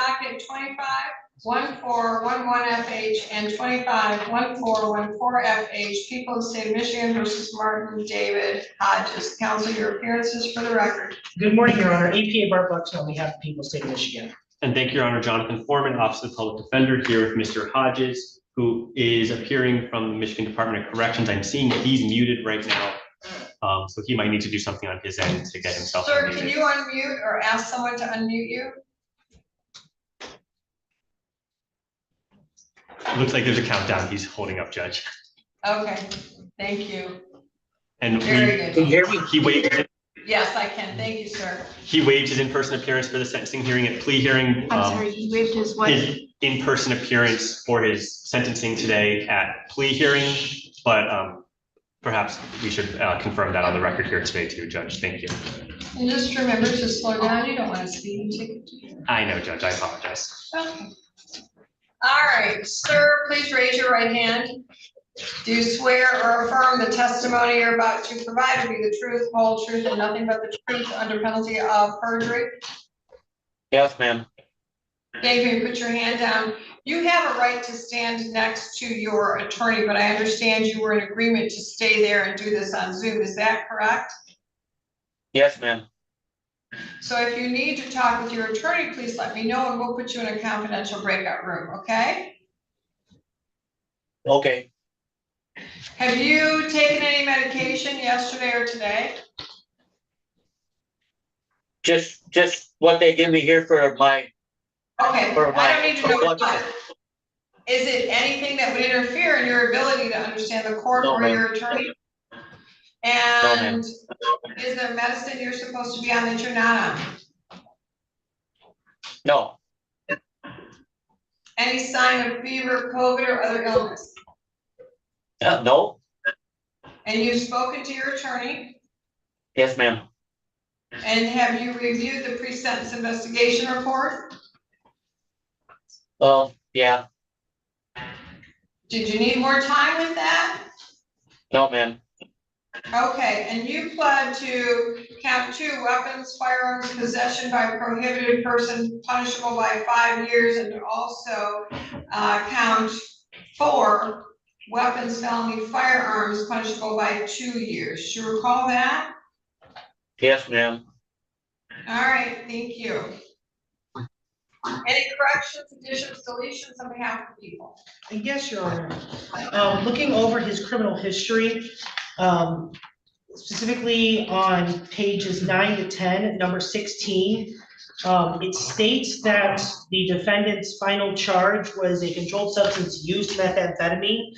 docket 25-1411 FH and 25-1414 FH, people of the state of Michigan versus Martin David Hodges. Counsel, your appearances for the record. Good morning, Your Honor. APA Bart Buxton on behalf of the people of the state of Michigan. And thank you, Your Honor. Jonathan Foreman, Office of the Public Defender, here with Mr. Hodges, who is appearing from the Michigan Department of Corrections. I'm seeing that he's muted right now. So he might need to do something on his end to get himself Sir, unmuted. can you unmute or ask someone to unmute you? It looks like there's a countdown he's holding up, Judge. Okay, thank you. And Very good. Can you hear me? Yes, I can. Thank you, sir. he waived his in-person appearance for the sentencing hearing at plea hearing. I'm sorry, he waived his what? His in-person appearance for his sentencing today at plea hearing, but perhaps we should confirm that on the record here today too, Judge. Thank you. And just remember to slow down. You don't want a speeding ticket. I know, Judge. I apologize. Okay. All right, sir, please raise your right hand. Do you swear or affirm the testimony you're about to provide to be the truth, whole truth, and nothing but the truth under penalty of perjury? Yes, ma'am. Dave, you put your hand down. You have a right to stand next to your attorney, but I understand you were in agreement to stay there and do this on Zoom. Is that correct? Yes, ma'am. So if you need to talk with your attorney, please let me know and we'll put you in a confidential breakout room, okay? Okay. Have you taken any medication yesterday or today? Just what they give me here for my, Okay, For I my- don't need to know for what. what? Is it anything that would interfere in your ability to understand the court No, or ma'am. your attorney? ma'am. And is there medicine you're supposed to be on that you're not on? no, Any sign of fever, COVID, or other illness? no, And you've spoken to your attorney? yes, ma'am. And have you reviewed the pre-sentence investigation report? Yeah, Did you need more time with that? no, ma'am. Okay, and you pled to count 2, weapons, firearms, possession by a prohibited person punishable by 5 years, and also count 4, weapons, felony, firearms punishable by 2 years. Do you recall that? Yes, ma'am. All right, thank you. Any corrections, additions, deletions on behalf of the people? Yes, Your Honor. Looking over his criminal history, specifically on pages 9 to 10, number 16, it states that the defendant's final charge was a controlled substance use methamphetamine,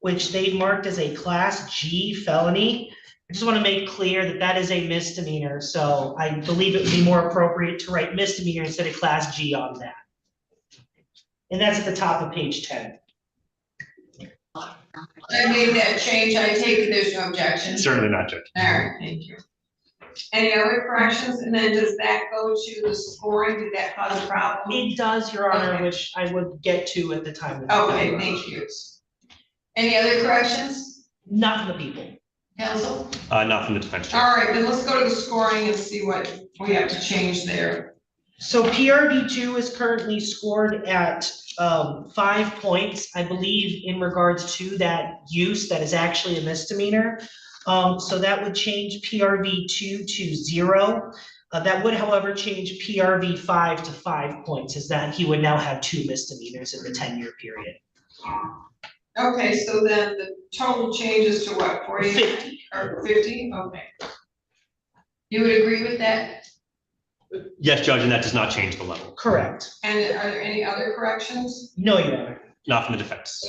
which they marked as a Class G felony. I just want to make clear that that is a misdemeanor, so I believe it would be more appropriate to write misdemeanor instead of Class G on that. And that's at the top of page 10. I made that change. I take it there's no objection. Certainly not, Judge. All right, thank you. Any other corrections? And then does that go to the scoring? Did that cause a problem? It does, Your Honor, Okay. which I would get to at the time. Okay, thank you. Any other corrections, Not from the people. counsel? Not from the defense, Judge. All right, then let's go to the scoring and see what we have to change there. So PRV2 is currently scored at 5 points, I believe, in regards to that use that is actually a misdemeanor. So that would change PRV2 to 0. That would, however, change PRV5 to 5 points, is that he would now have 2 misdemeanors in the 10-year period. Okay, so then the total changes to what, 40? 50. Or 50, okay. You would agree with that? Yes, Judge, and that does not change the level. Correct. And are there any other corrections? No, Your Honor. Not from the defense.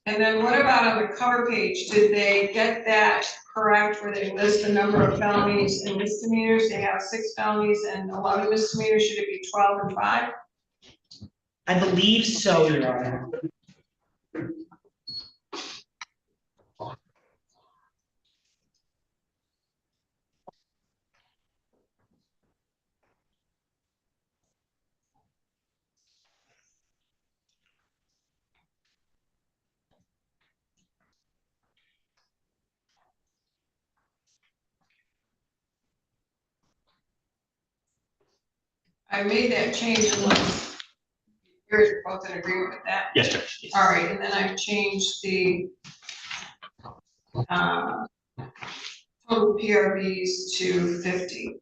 And then what about on the cover page? Did they get that correct where they list the number of felonies and misdemeanors? They have 6 felonies and 11 misdemeanors. Should it be 12 and 5? I believe so, Your Honor. I made that change unless You're both in agreement with that? Yes, Judge. Yes. All right, and then I've changed the total PRVs to 50.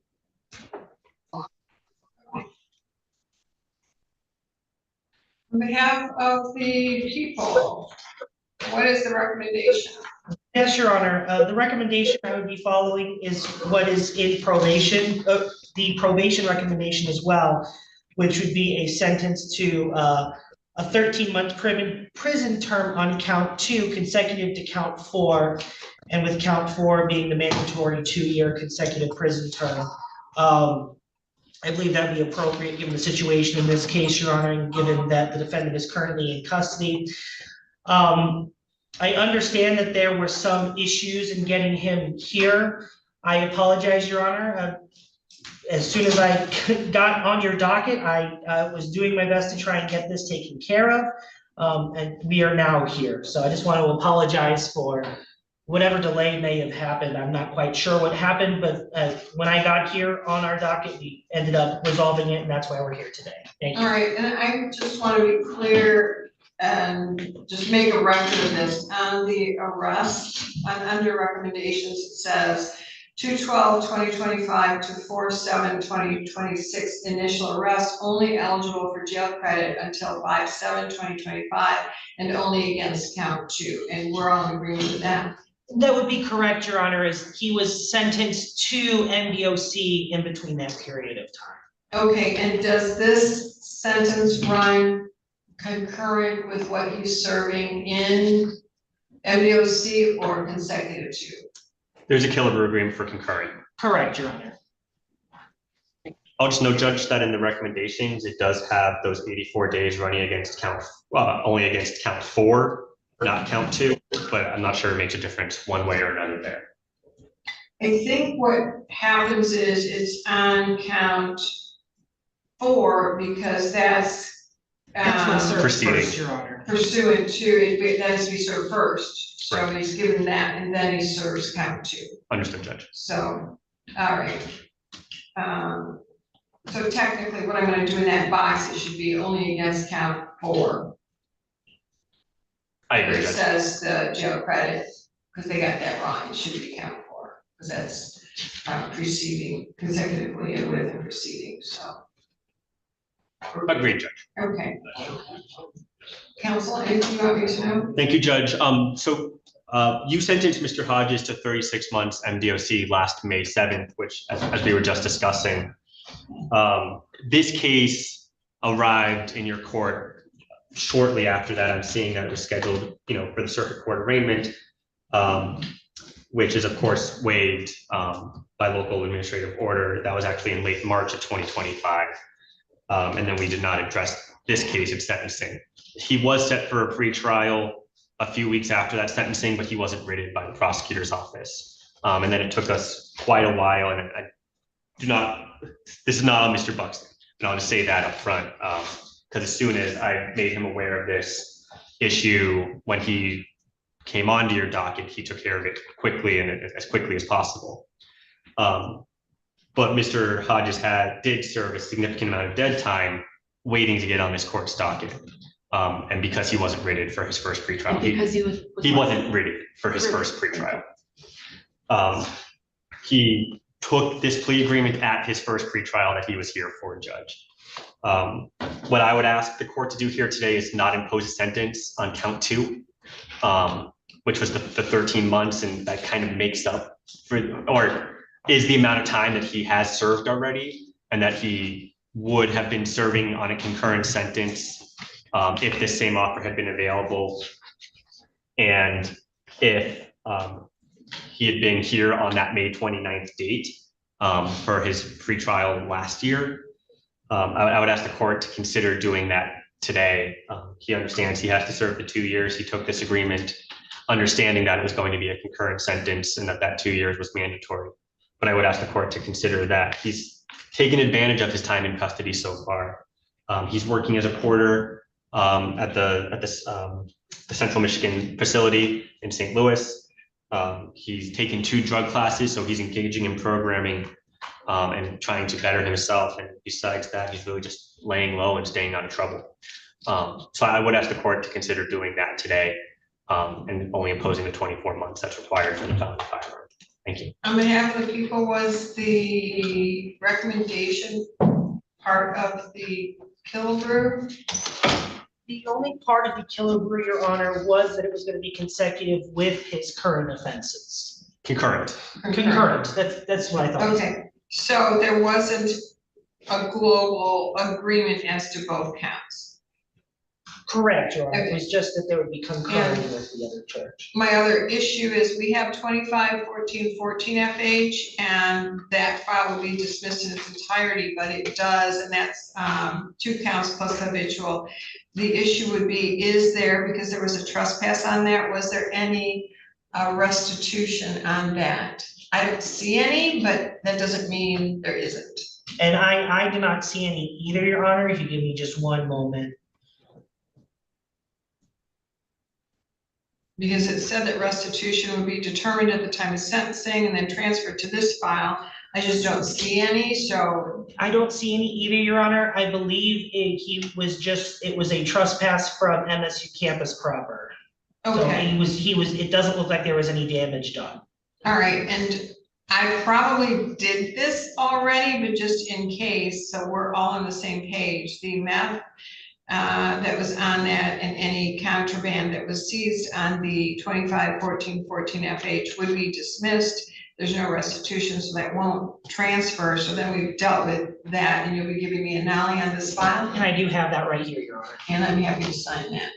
On behalf of the people, what is the recommendation? Yes, Your Honor, the recommendation I would be following is what is in probation, the probation recommendation as well, which would be a sentence to a 13-month prison term on count 2 consecutive to count 4, and with count 4 being the mandatory 2-year consecutive prison term. I believe that'd be appropriate given the situation in this case, Your Honor, and given that the defendant is currently in custody. I understand that there were some issues in getting him here. I apologize, Your Honor. As soon as I got on your docket, I was doing my best to try and get this taken care of. And we are now here. So I just want to apologize for whatever delay may have happened. I'm not quite sure what happened, but when I got here on our docket, we ended up resolving it, and that's why we're here today. Thank you. All right, and I just want to be clear and just make a record of this. On the arrest, under recommendations, it says 2/12/2025 to 4/7/2026 initial arrest, only eligible for jail credit until 5/7/2025, and only against count 2. And we're all in agreement with that. That would be correct, Your Honor, as he was sentenced to MDOC in between that period of time. Okay, and does this sentence run concurrent with what he's serving in MDOC or consecutive to? There's a Killebrew agreement for concurrent. Correct, Your Honor. I'll just note, Judge, that in the recommendations, it does have those 84 days running against only against count 4, not count 2, but I'm not sure it makes a difference one way or another there. I think what happens is it's on count 4 because that's That's what served Proceeding. first, Your Honor. pursuant to it, that has to be served first. So he's given that and then he serves count 2. Understood, Judge. So, all right. So technically what I'm gonna do in that box, it should be only against count 4. I agree, It Judge. says the jail credit, because they got that wrong, it should be count 4, because that's preceding consecutively and with and preceding, so. Agreed, Judge. Okay. Counsel, anything you want me to know? Thank you, Judge. So you sentenced Mr. Hodges to 36 months MDOC last May 7th, which, as we were just discussing, this case arrived in your court shortly after that. I'm seeing that it was scheduled, for the circuit court arraignment, which is of course waived by local administrative order. That was actually in late March of 2025. And then we did not address this case in sentencing. He was set for a pretrial a few weeks after that sentencing, but he wasn't rated by the prosecutor's office. And then it took us quite a while, and this is not on Mr. Buxton, and I'll just say that up front, because as soon as I made him aware of this issue, when he came onto your docket, he took care of it quickly and as quickly as possible. But Mr. Hodges did serve a significant amount of dead time waiting to get on this court's docket. And because he wasn't rated for his first pretrial, he wasn't rated for his first pretrial. He took this plea agreement at his first pretrial that he was here for, Judge. What I would ask the court to do here today is not impose a sentence on count 2, which was the 13 months, and that kind of makes up or is the amount of time that he has served already, and that he would have been serving on a concurrent sentence if this same offer had been available, and if he had been here on that May 29th date for his pretrial last year. I would ask the court to consider doing that today. He understands he has to serve the 2 years. He took this agreement understanding that it was going to be a concurrent sentence and that 2 years was mandatory. But I would ask the court to consider that he's taken advantage of his time in custody so far. He's working as a porter at the Central Michigan facility in St. Louis. He's taken 2 drug classes, so he's engaging in programming and trying to better himself. And besides that, he's really just laying low and staying out of trouble. So I would ask the court to consider doing that today, and only imposing the 24 months that's required for the felony firearm. Thank you. On behalf of the people, was the recommendation part of the Kilbrew? The only part of the Killebrew, Your Honor, was that it was gonna be consecutive with his current offenses. Concurrent. Concurrent, that's what I thought. Okay, so there wasn't a global agreement as to both counts. Correct, Your Honor, it Okay. was just that they would be concurrent with the other charge. My other issue is we have 25-14-14 FH, and that file will be dismissed in its entirety, but it does, and that's 2 counts plus habitual. The issue would be, is there, because there was a trespass on that, was there any restitution on that? I don't see any, but that doesn't mean there isn't. And I do not see any either, Your Honor, if you give me just one moment. Because it said that restitution would be determined at the time of sentencing and then transferred to this file. I just don't see any, so. I don't see any either, Your Honor. I believe it was a trespass from MSU campus proper. So Okay, it doesn't look like there was any damage done. all right, and I probably did this already, but just in case, so we're all on the same page. The meth that was on that and any contraband that was seized on the 25-14-14 FH would be dismissed. There's no restitution, so that won't transfer. So then we've dealt with that, and you'll be giving me a nollie on this file, And I do have that right here, Your Honor. and I'm happy to sign that.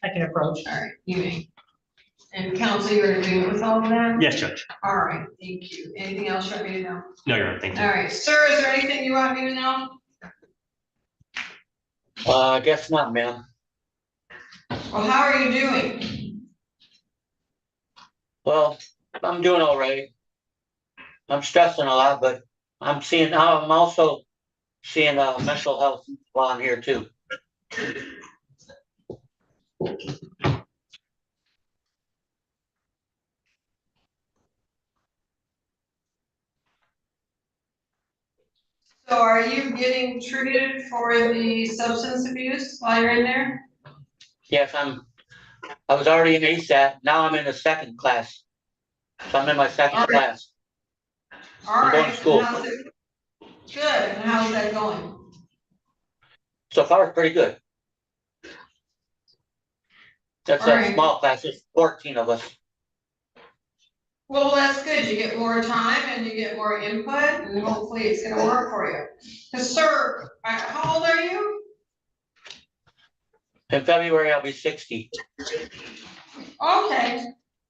I can approach. All right, you may. And counsel, you're in agreement with all of that? Yes, Judge. All right, thank you. Anything else you want me to know? No, Your Honor, thank you. All right, sir, is there anything you want me to know? I guess not, ma'am. Well, how are you doing? Well, I'm doing all right. I'm stressing a lot, but I'm also seeing mental health on here too. So are you getting treated for the substance abuse while you're in there? Yes, I was already in ASAT. Now I'm in the second class. So I'm in my second All right. class. All I'm right. going to school. and how's it- Good, and how's that going? So far, it's pretty good. That's All a right. small class. There's 14 of us. Well, that's good. You get more time and you get more input, and hopefully it's gonna work for you. Cause sir, how old are you? In February, I'll be 60. Okay,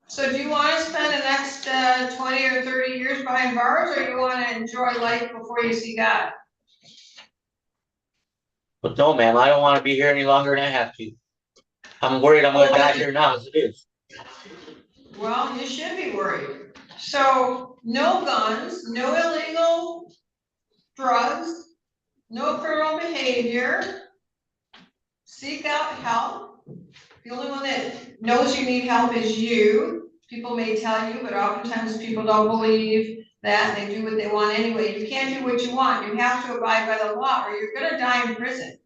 so do you wanna spend the next 20 or 30 years behind bars, or you wanna enjoy life before you see God? But no, ma'am, I don't want to be here any longer than I have to. I'm worried I'm going to die here now as it is. Well, you should be worried. So, no guns, no illegal drugs, no criminal behavior. Seek out help. The only one that knows you need help is you. People may tell you, but oftentimes people don't believe that. They do what they want anyway. You can't do what you want. You have to abide by the law, or you're gonna die in prison.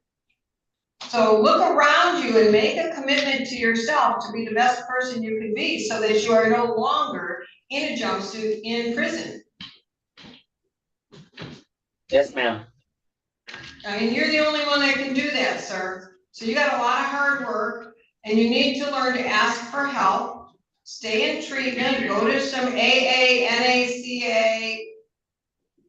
So look around you and make a commitment to yourself to be the best person you can be, so that you are no longer in a jumpsuit in prison. Yes, ma'am. I mean, you're the only one that can do that, sir. So you got a lot of hard work, and you need to learn to ask for help, stay in treatment, go to some AA, NACA,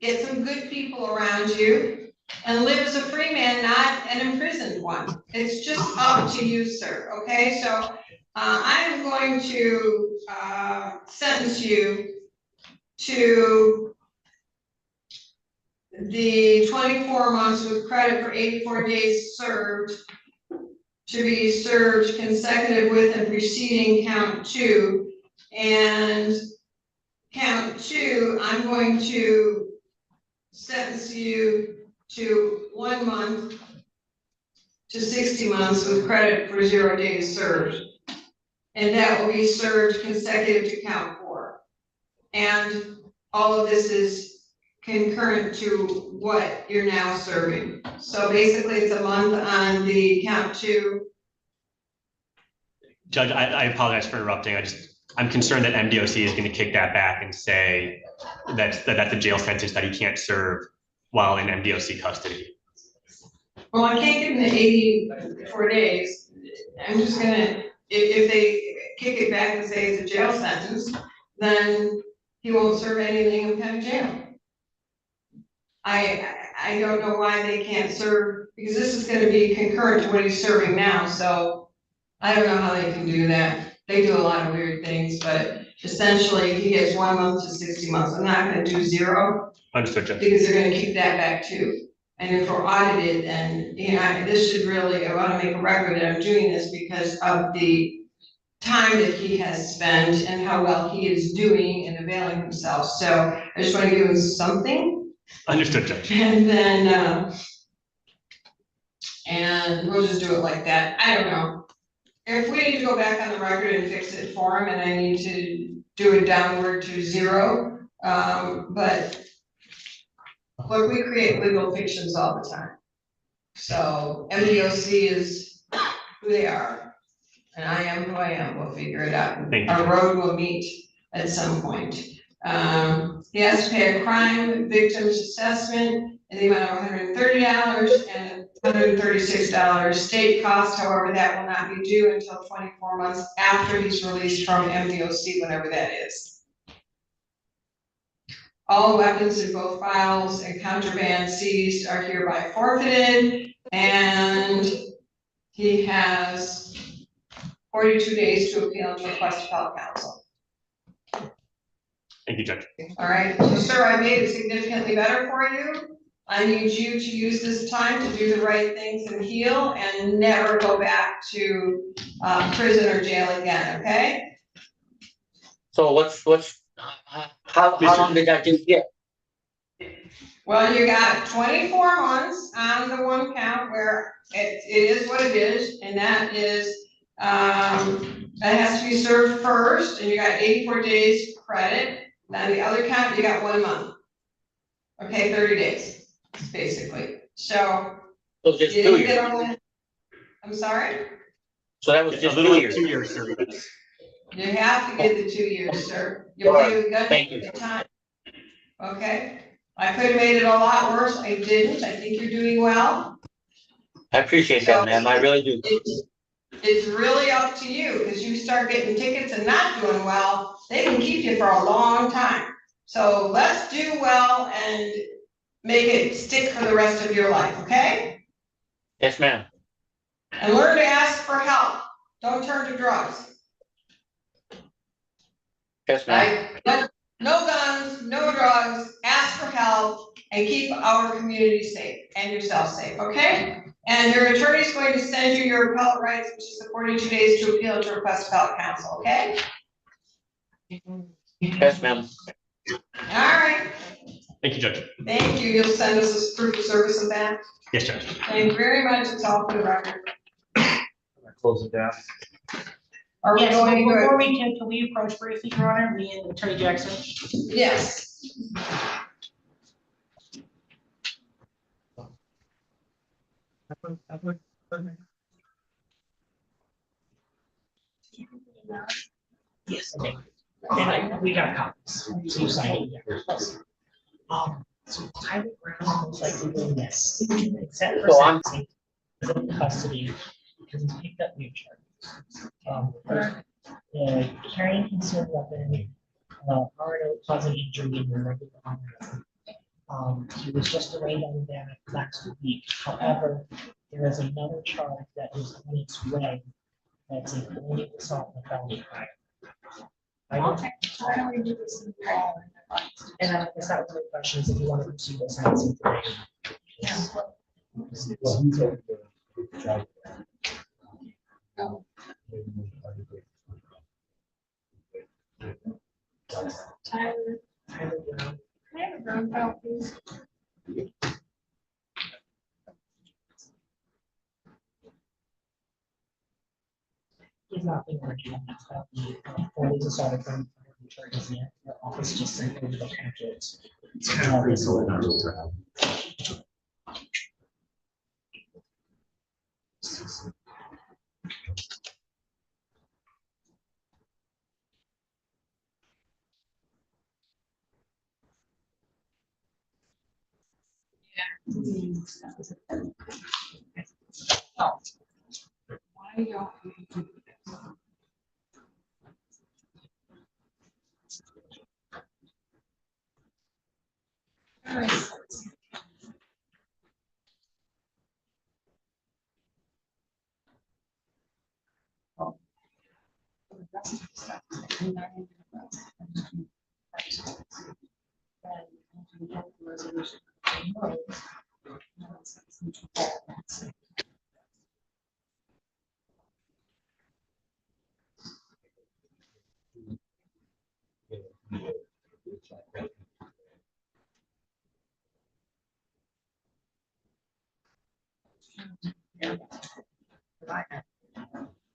get some good people around you, and live as a free man, not an imprisoned one. It's just up to you, sir, okay? So I'm going to sentence you to the 24 months with credit for 84 days served, to be served consecutive with and preceding count 2. And count 2, I'm going to sentence you to 1 month to 60 months with credit for 0 days served. And that will be served consecutive to count 4. And all of this is concurrent to what you're now serving. So basically, it's a month on the count two. Judge, I apologize for interrupting. I'm concerned that MDOC is going to kick that back and say that's a jail sentence that he can't serve while in MDOC custody. Well, I can't give him the 84 days. I'm just gonna, if they kick it back and say it's a jail sentence, then he won't serve anything in county jail. I don't know why they can't serve, because this is gonna be concurrent to what he's serving now, so I don't know how they can do that. They do a lot of weird things, but essentially he gets 1 month to 60 months. I'm not gonna do 0. Understood, Judge. Because they're gonna kick that back too. And if we're audited, then, you know, this should really, I wanna make a record that I'm doing this because of the time that he has spent and how well he is doing and availing himself. So I just wanna give him something. Understood, Judge. And then, and we'll just do it like that. I don't know. If we need to go back on the record and fix it for him and I need to do it downward to 0, but look, we create legal fictions all the time. So MDOC is who they are, and I am who I am. We'll figure it out. Thank you. Our road will meet at some point. He has to pay a crime victims assessment in the amount of $130 and $136 state cost. However, that will not be due until 24 months after he's released from MDOC, whenever that is. All weapons in both files and contraband seized are hereby forfeited, and he has 42 days to appeal to request appellate counsel. Thank you, Judge. All right, so sir, I made it significantly better for you. I need you to use this time to do the right things and heal and never go back to prison or jail again, okay? So how long did that just get? Well, you got 24 months on the one count where it is what it is, and that is, that has to be served first, and you got 84 days credit. Now the other count, you got 1 month. Okay, 30 days, basically. So. So just you 2 didn't get years. all- I'm sorry? So that was A just little 2 over years. 2 years, sir. You have to get the 2 years, sir. You're All right, gonna thank you. get the time. Okay, I could have made it a lot worse. I didn't. I think you're doing well. I appreciate that, ma'am. I really do. It's really up to you, because you start getting tickets and not doing well, they can keep you for a long time. So let's do well and make it stick for the rest of your life, okay? Yes, ma'am. And learn to ask for help. Don't turn to drugs. Yes, ma'am. Right? No guns, no drugs, ask for help, and keep our community safe and yourself safe, okay? And your attorney's going to send you your appellate rights, which is the 42 days to appeal to request appellate counsel, okay? Yes, ma'am. All right, Thank you, Judge. thank you. You'll send us a proof of service of that. Yes, Judge. Thank you very much. It's all for the record. Close it down. Are we Yes, but going before to? we can we approach briefly, Your Honor, me and Attorney Jackson? Yes. Yes, okay. And we got copies, so you signed it. So Tyler Brown most likely will miss, except for So I'm- sentencing, he's in custody, because he's picked up new charges. First, the carrying concealed weapon, RNO causing injury in the regular arm. He was just arraigned on that last week. However, there is another charge that is on its way. That's a felony assault and a felony crime. And I guess that was my question, is if you want to pursue those sentencing today. Tyler Brown. He's not being working on that. For his assault from charges yet. The office just sent over the packets It's kind of this one.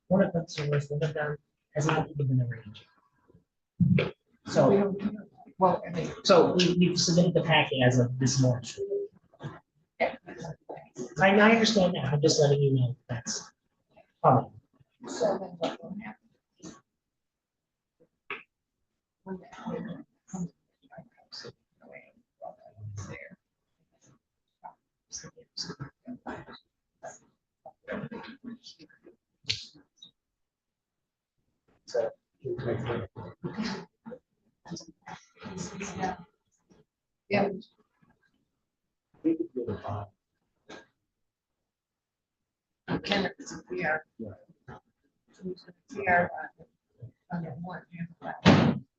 One of them servers that have done has not even been arranged. So, well, we've submitted the packet as of this morning. I understand that, I'm just letting you know that's coming. Yeah.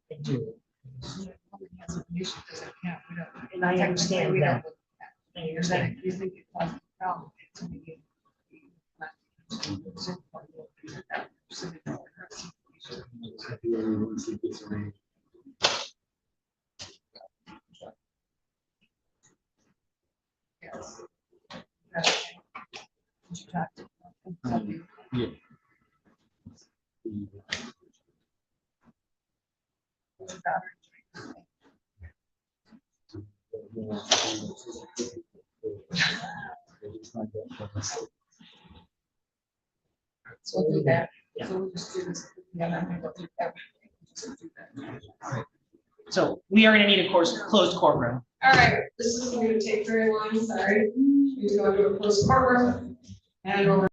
I do. And I understand that. I understand. So we'll do that. Yeah. So we'll just do this. Yeah, I'm gonna go through everything. Just do that. So we are gonna need a closed courtroom. All right, this isn't gonna take very long, sorry. We go to a closed courtroom and over.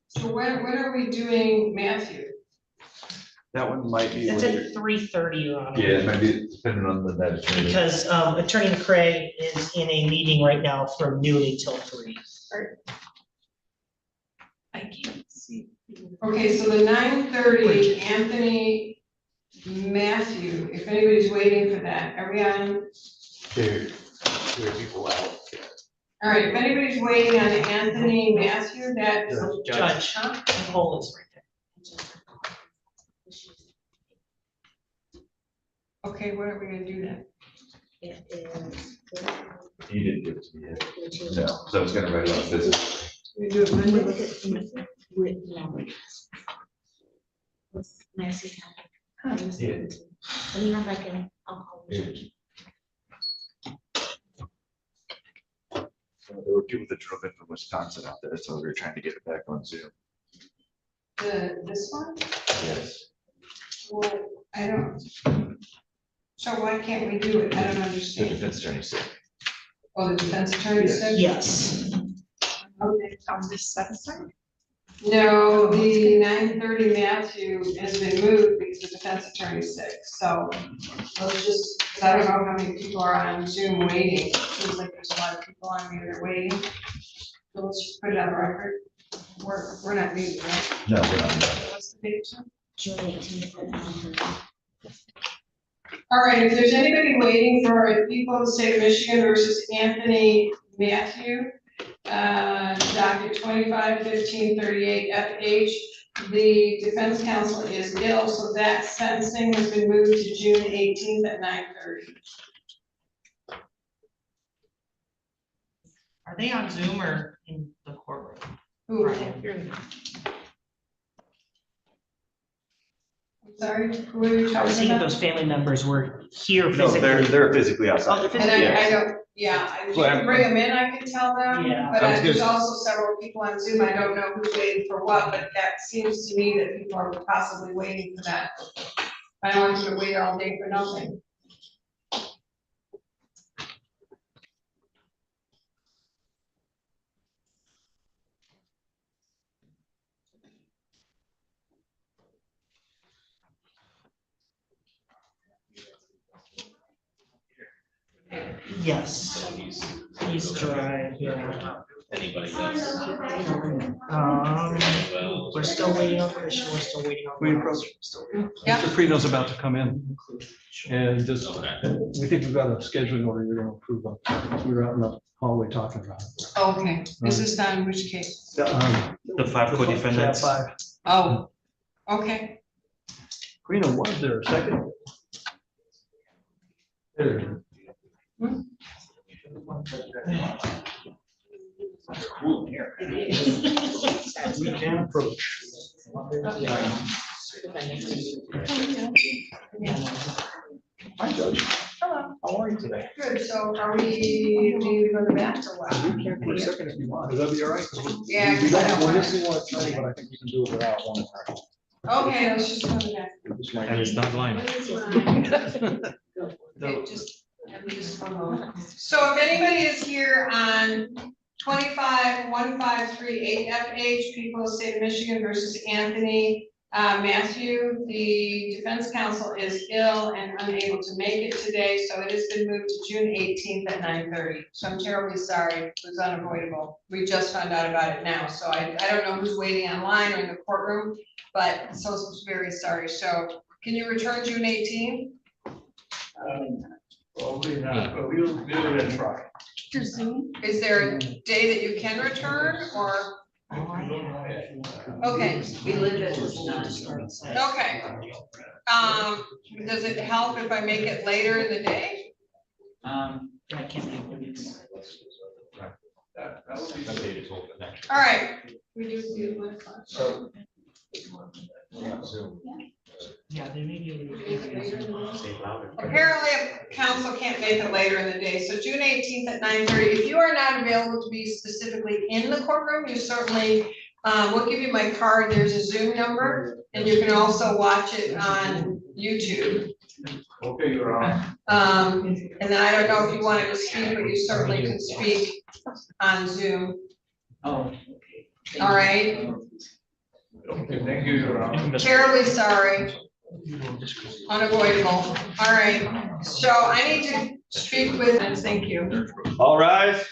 So when are we doing Matthew? That one might be. That's when at 3:30, Your Honor. you're- Yeah, it might be depending on the magistrate. Because Attorney McCray is in a meeting right now from noon until 3. I can't see. Okay, so the 9:30, Anthony, Matthew, if anybody's waiting for that, are we on? There are people out. All right, if anybody's waiting on Anthony, Matthew, that. Judge, Huh? the poll is right there. Okay, what are we gonna do then? You didn't give it to me yet. No, so I was gonna write it on this. We do it Monday? Yeah. There were people that drove in from Wisconsin out there, so we were trying to get it back on Zoom. This one? Yes. Well, I don't. So why can't we do it? I don't The understand. defense attorney said. Oh, the defense attorney said? Yes. Okay. On this side. No, the 9:30 Matthew has been moved because the defense attorney's sick, so let's just, 'cause I don't know how many people are on Zoom waiting. It seems like there's a lot of people on here that are waiting. So let's just put it on the record. We're not meeting, right? No, we're not. What's the date, Jim? June 18th. All right, if there's anybody waiting for people in the state of Michigan versus Anthony Matthew, docket 25-15-38 FH, the defense counsel is ill, so that sentencing has been moved to June 18th at 9:30. Are they on Zoom or in the courtroom? Who? Brian. I'm sorry, who are you I was talking seeing if about? those family members were here No, physically. they're physically outside. Oh, they're And physically. I don't, yeah, if you can bring them in, I can tell them, Yeah. but Sounds there's good. also several people on Zoom, I don't know who's waiting for what, but that seems to me that people are possibly waiting for that. I don't want you to wait all day for nothing. Yes. He's dry, yeah. Anybody else? We're still waiting on Christian, we're still waiting on. We approach. Yeah. Mr. Friedo's about to come in, and just, we think we've got a scheduling order you're gonna approve of. We were out in the hallway talking about it. Okay, is this on which case? The 5 co-defendants. Yeah, 5. Oh, okay. Karina, was there a second? There. It's cool in here. We can approach. Hi, Judge. Hello. How are you today? Good, so are we need to go to the back or what? We can for a second if you want. Would that be all right? Yeah, We 'cause I don't we're wanna- missing one attorney, but I think we can do it without one attorney. Okay, let's just go to the back. Just like- And it's not blind. Okay, just one moment. So if anybody is here on 25-1538 FH, people of the state of Michigan versus Anthony Matthew, the defense counsel is ill and unable to make it today, so it has been moved to June 18th at 9:30. So I'm terribly sorry, it was unavoidable. We just found out about it now, so I don't know who's waiting online or in the courtroom, but so very sorry. So can you return June 18th? Probably not, but we'll do it and try. Through Zoom? Is there a day that you can return or? Okay. We live at non-starting. Okay. Does it help if I make it later in the day? I can't make it. All right. We do 1 o'clock. So. Yeah, they may be able to. Apparently, council can't make it later in the day, so June 18th at 9:30. If you are not available to be specifically in the courtroom, you certainly we'll give you my card, there's a Zoom number, and you can also watch it on YouTube. Okay, you're on. And then I don't know if you wanted to speak, but you certainly can speak on Zoom, Oh. all right? Okay, thank you, you're on. Terribly sorry, unavoidable, all right. So I need to speak with, and thank you. All rise.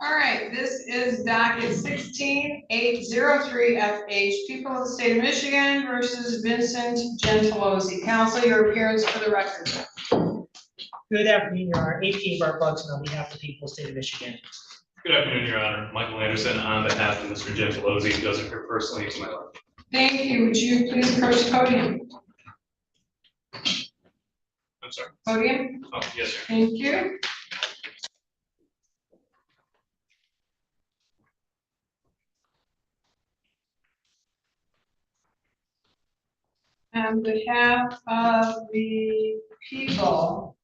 All right, this is docket 16803 FH, People of the State of Michigan versus Vincent Gentilozzi. Counsel, your appearance for the record. Good afternoon, Your Honor. APA Bart Buxton on behalf of the people of the state of Michigan. Good afternoon, Your Honor. Michael Anderson on behalf of Mr. Gentilozzi, who does appear personally to my left. Thank you. Would you please approach the podium? I'm sorry. Podium? Oh, yes, sir. Thank you. On behalf of the people,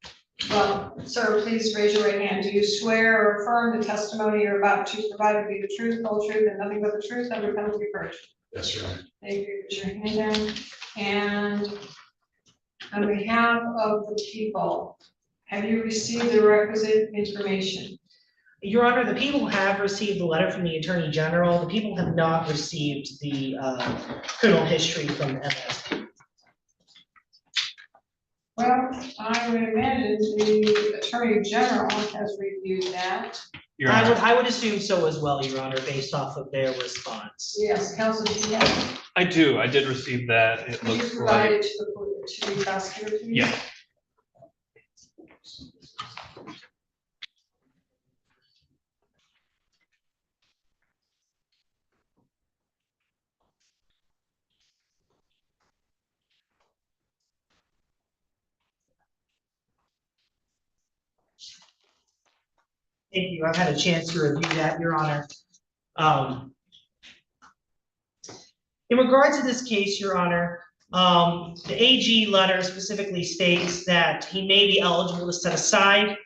well, sir, please raise your right hand. Do you swear or affirm the testimony you're about to provide to be the truth, whole truth, and nothing but the truth under penalty of perjury? Yes, Your Honor. Thank you. Put your hand down. And on behalf of the people, have you received the requisite information? Your Honor, the people have received the letter from the Attorney General. The people have not received the criminal history from MS. Well, I would imagine the Attorney General has reviewed that. Your Honor, I would assume so as well, Your Honor, based off of their response. Yes, Counsel, do you have? I do. I did receive that. It Can you looks provide like, it to the prosecutor, please? yeah. Thank you. I've had a chance to review that, Your Honor. In regards to this case, Your Honor, the AG letter specifically states that he may be eligible to set aside.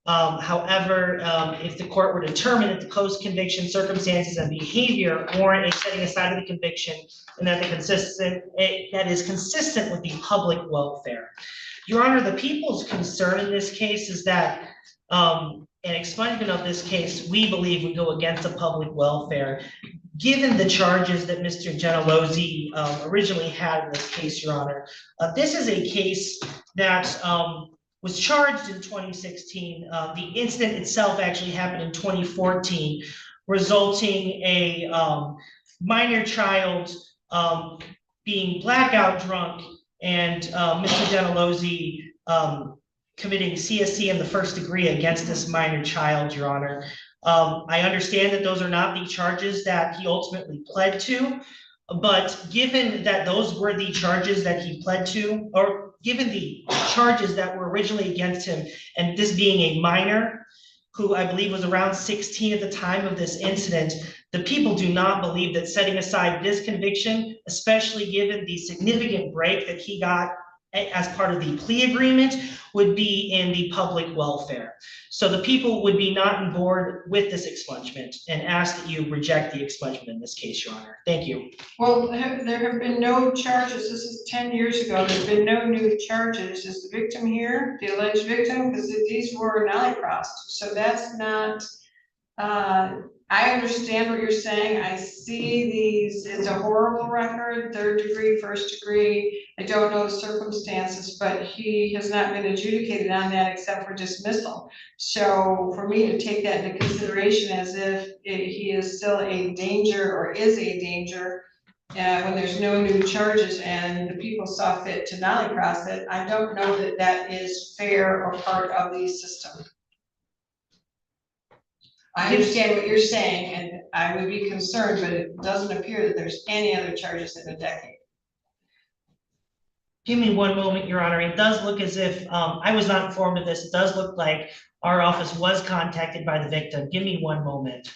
However, if the court were to determine that the post-conviction circumstances and behavior warrant a setting aside of the conviction and that that is consistent with the public welfare. Your Honor, the people's concern in this case is that an expungement of this case, we believe, would go against the public welfare. Given the charges that Mr. Gentilozzi originally had in this case, Your Honor, this is a case that was charged in 2016. The incident itself actually happened in 2014, resulting a minor child being blackout drunk and Mr. Gentilozzi committing CSC in the first degree against this minor child, Your Honor. I understand that those are not the charges that he ultimately pled to, but given that those were the charges that he pled to, or given the charges that were originally against him, and this being a minor, who I believe was around 16 at the time of this incident, the people do not believe that setting aside this conviction, especially given the significant break that he got as part of the plea agreement, would be in the public welfare. So the people would be not on board with this expungement and ask that you reject the expungement in this case, Your Honor. Thank you. Well, there have been no charges. This is 10 years ago. There's been no new charges. Is the victim here, the alleged victim? Because these were nolly crossed. So that's not I understand what you're saying. I see these, it's a horrible record, 3rd degree, 1st degree. I don't know the circumstances, but he has not been adjudicated on that except for dismissal. So for me to take that into consideration as if he is still a danger or is a danger, when there's no new charges and the people saw fit to nolly-cross it, I don't know that that is fair or part of the system. I understand what you're saying, and I would be concerned, but it doesn't appear that there's any other charges in a decade. Give me one moment, Your Honor. It does look as if, I was not informed of this. It does look like our office was contacted by the victim. Give me one moment.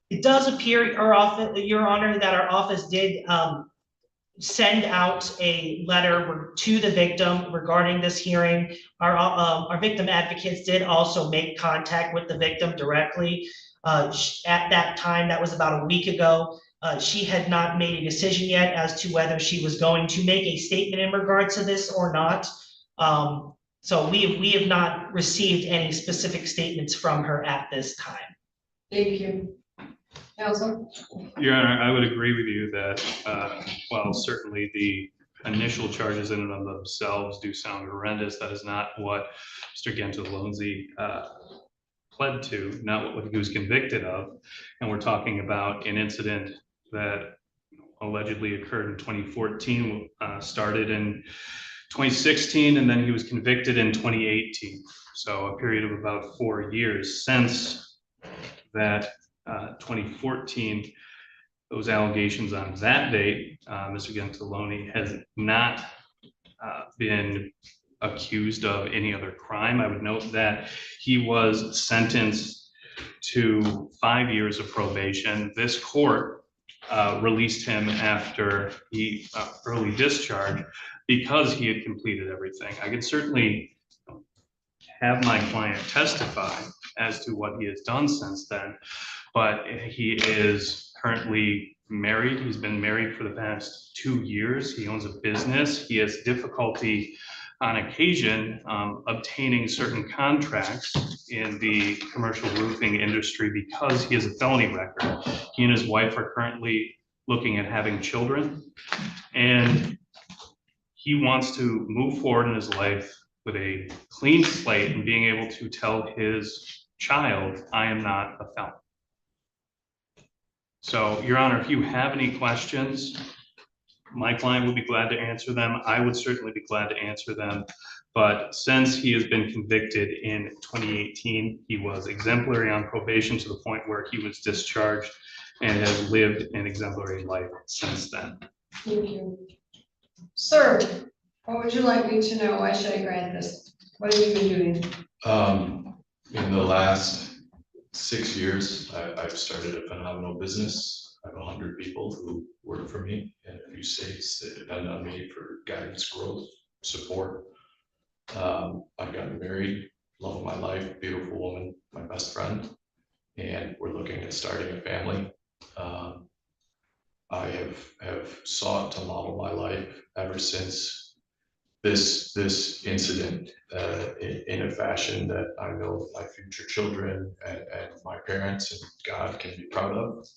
It does appear, our office, Your Honor, that our office did send out a letter to the victim regarding this hearing. Our victim advocates did also make contact with the victim directly. At that time, that was about a week ago, she had not made a decision yet as to whether she was going to make a statement in regards to this or not. So we have not received any specific statements from her at this time. Thank you. Counsel? Your Honor, I would agree with you that, while certainly the initial charges in and of themselves do sound horrendous, that is not what Mr. Gentiloni pled to, not what he was convicted of. And we're talking about an incident that allegedly occurred in 2014, started in 2016, and then he was convicted in 2018. So a period of about 4 years since that 2014, those allegations on that date, Mr. Gentiloni has not been accused of any other crime. I would note that he was sentenced to 5 years of probation. This court released him after he early discharge because he had completed everything. I could certainly have my client testify as to what he has done since then, but he is currently married. He's been married for the past 2 years. He owns a business. He has difficulty on occasion obtaining certain contracts in the commercial roofing industry because he has a felony record. He and his wife are currently looking at having children, and he wants to move forward in his life with a clean slate and being able to tell his child, I am not a felon. So, Your Honor, if you have any questions, my client would be glad to answer them. I would certainly be glad to answer them. But since he has been convicted in 2018, he was exemplary on probation to the point where he was discharged and has lived an exemplary life since then. Thank you. Sir, what would you like me to know? Why should I grant this? What have you been doing? In the last 6 years, I've started a phenomenal business. I have 100 people who work for me in a few states that depend on me for guidance, growth, support. I've gotten married, love of my life, beautiful woman, my best friend, and we're looking at starting a family. I have sought to model my life ever since this incident in a fashion that I know my future children and my parents and God can be proud of.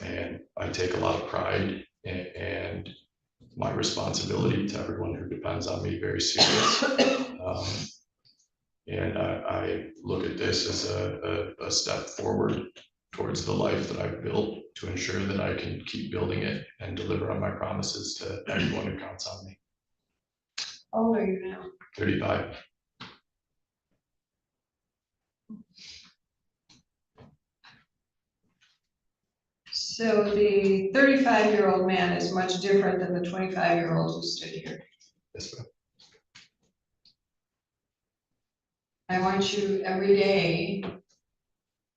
And I take a lot of pride and my responsibility to everyone who depends on me very serious. And I look at this as a step forward towards the life that I've built to ensure that I can keep building it and deliver on my promises to everyone who counts on me. How old are you now? 35. So the 35-year-old man is much different than the 25-year-old who stood here. Yes, ma'am. I want you every day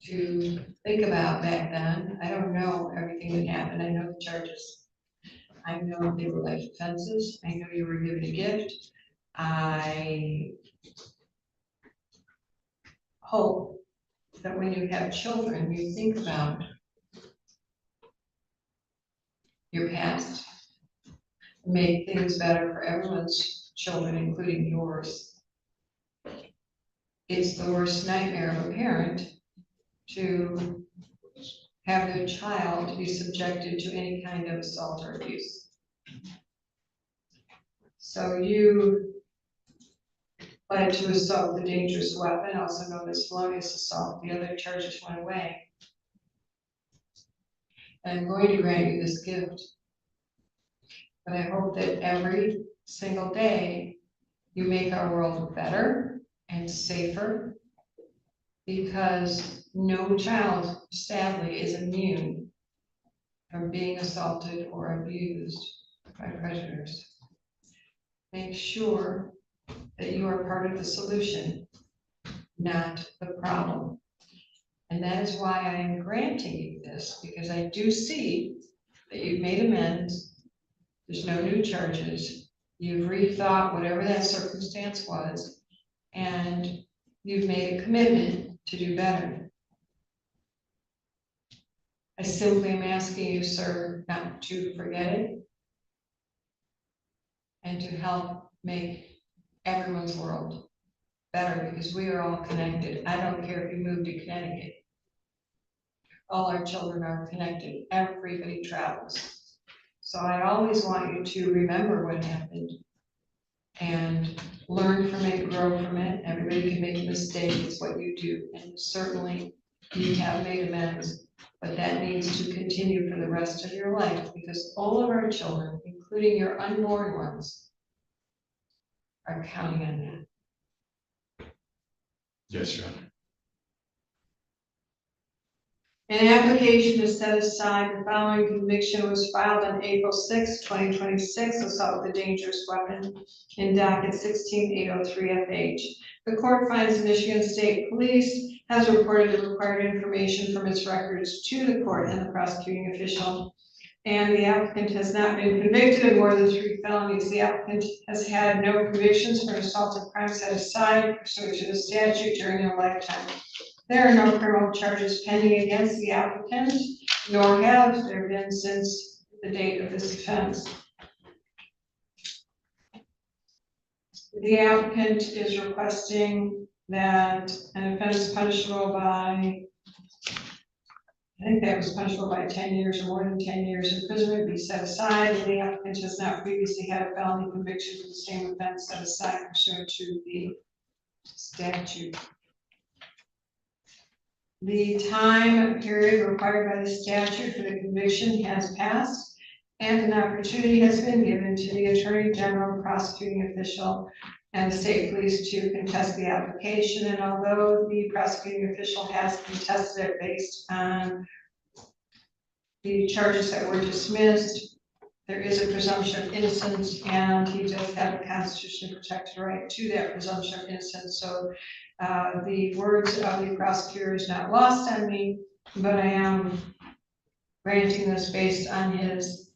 to think about back then. I don't know everything that happened. I know the charges. I know they were life offenses. I know you were given a gift. I hope that when you have children, you think about your past. Make things better for everyone's children, including yours. It's the worst nightmare of a parent to have their child be subjected to any kind of assault or abuse. So you led to assault with a dangerous weapon, also known as felonious assault. The other charges went away. And I'm going to grant you this gift. But I hope that every single day you make our world better and safer, because no child, sadly, is immune from being assaulted or abused by predators. Make sure that you are part of the solution, not the problem. And that is why I am granting you this, because I do see that you've made amends. There's no new charges. You've rethought whatever that circumstance was, and you've made a commitment to do better. I simply am asking you, sir, not to forget it and to help make everyone's world better, because we are all connected. I don't care if you move to Connecticut. All our children are connected. Everybody travels. So I always want you to remember what happened and learn from it, grow from it. Everybody can make a mistake, it's what you do. And certainly you have made amends, but that needs to continue for the rest of your life, because all of our children, including your unborn ones, are counting on that. Yes, Your Honor. An application to set aside the following conviction was filed on April 6, 2026, assault with a dangerous weapon in docket 16803 FH. The court finds the Michigan State Police has reported the required information from its records to the court and the prosecuting official, and the applicant has not been convicted of more than 3 felonies. The applicant has had no convictions for assault and crime set aside pursuant to the statute during their lifetime. There are no criminal charges pending against the applicant, nor have there been since the date of this offense. The applicant is requesting that an offense punishable by, I think that was punishable by 10 years or more than 10 years imprisonment be set aside, and the applicant has not previously had a felony conviction for the same offense set aside pursuant to the statute. The time period required by the statute for the conviction has passed, and an opportunity has been given to the Attorney General, prosecuting official, and the state police to contest the application. And although the prosecuting official has contested it based on the charges that were dismissed, there is a presumption of innocence, and he does have a constitutionally protected right to that presumption of innocence. So the words of the prosecutor is not lost on me, but I am granting this based on his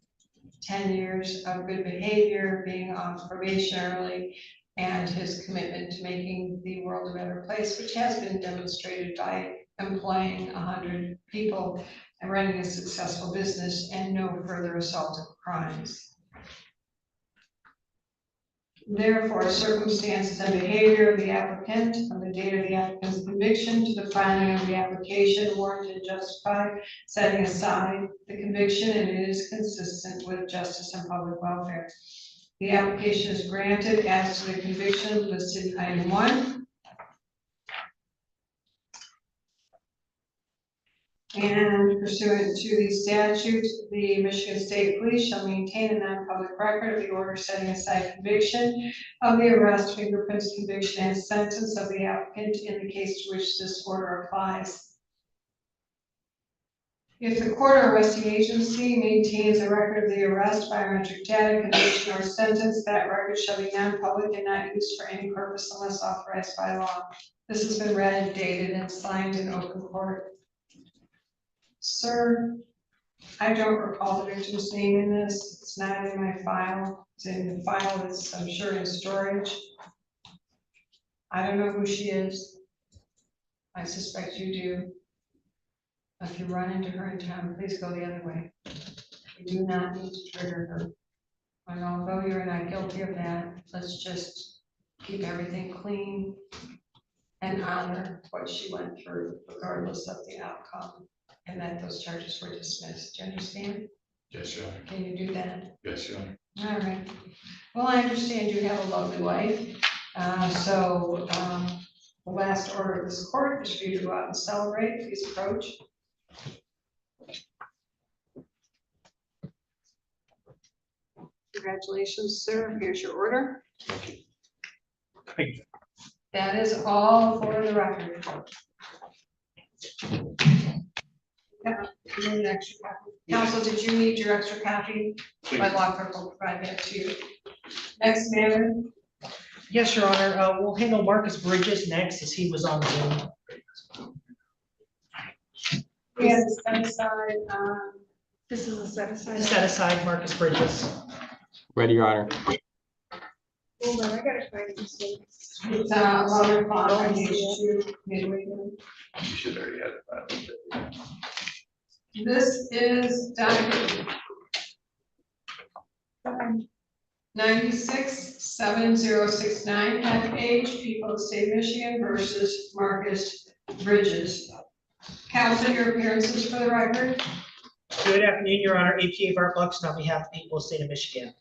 10 years of good behavior, being on probation early, and his commitment to making the world a better place, which has been demonstrated by employing 100 people and running a successful business and no further assault of crimes. Therefore, circumstances and behavior of the applicant from the date of the applicant's conviction to the filing of the application warrant and justify setting aside the conviction, and it is consistent with justice and public welfare. The application is granted as to the conviction listed in item 1. And pursuant to the statute, the Michigan State Police shall maintain a non-public record of the order setting aside conviction of the arrest, fingerprints, conviction, and sentence of the applicant in the case to which this order applies. If the court or arresting agency maintains a record of the arrest, biometric data, conviction, or sentence, that record shall be non-public and not used for any purpose unless authorized by law. This has been read, dated, and signed in open court. Sir, I don't recall the victim's name in this. It's not in my file. It's in the file that's, I'm sure, in storage. I don't know who she is. I suspect you do. If you run into her in town, please go the other way. We do not need to trigger her. And although you're not guilty of that, let's just keep everything clean and honor what she went through regardless of the outcome. And that those charges were dismissed. Do you understand? Yes, Your Honor. Can you do that? Yes, Your Honor. All right. Well, I understand you have a lovely life. The last order of this court is for you to go out and celebrate. Please approach. Congratulations, sir. Here's your order. Thank you. That is all for the record. Yeah, you need an extra copy. Counsel, did you need your extra copy? My law clerk will provide that to you. Next matter. Yes, Your Honor, we'll handle Marcus Bridges next, as he was on Zoom. We have to set aside, This is a set aside. Set aside Marcus Bridges. Ready, Your Honor. Hold on, I gotta find this one. it's 11 o'clock on page 2, midway. You should already have it. This is document 967069 FH, people of the state of Michigan versus Marcus Bridges. Counsel, your appearances for the record. Good afternoon, Your Honor. APA Bart Buxton on behalf of the people of the state of Michigan.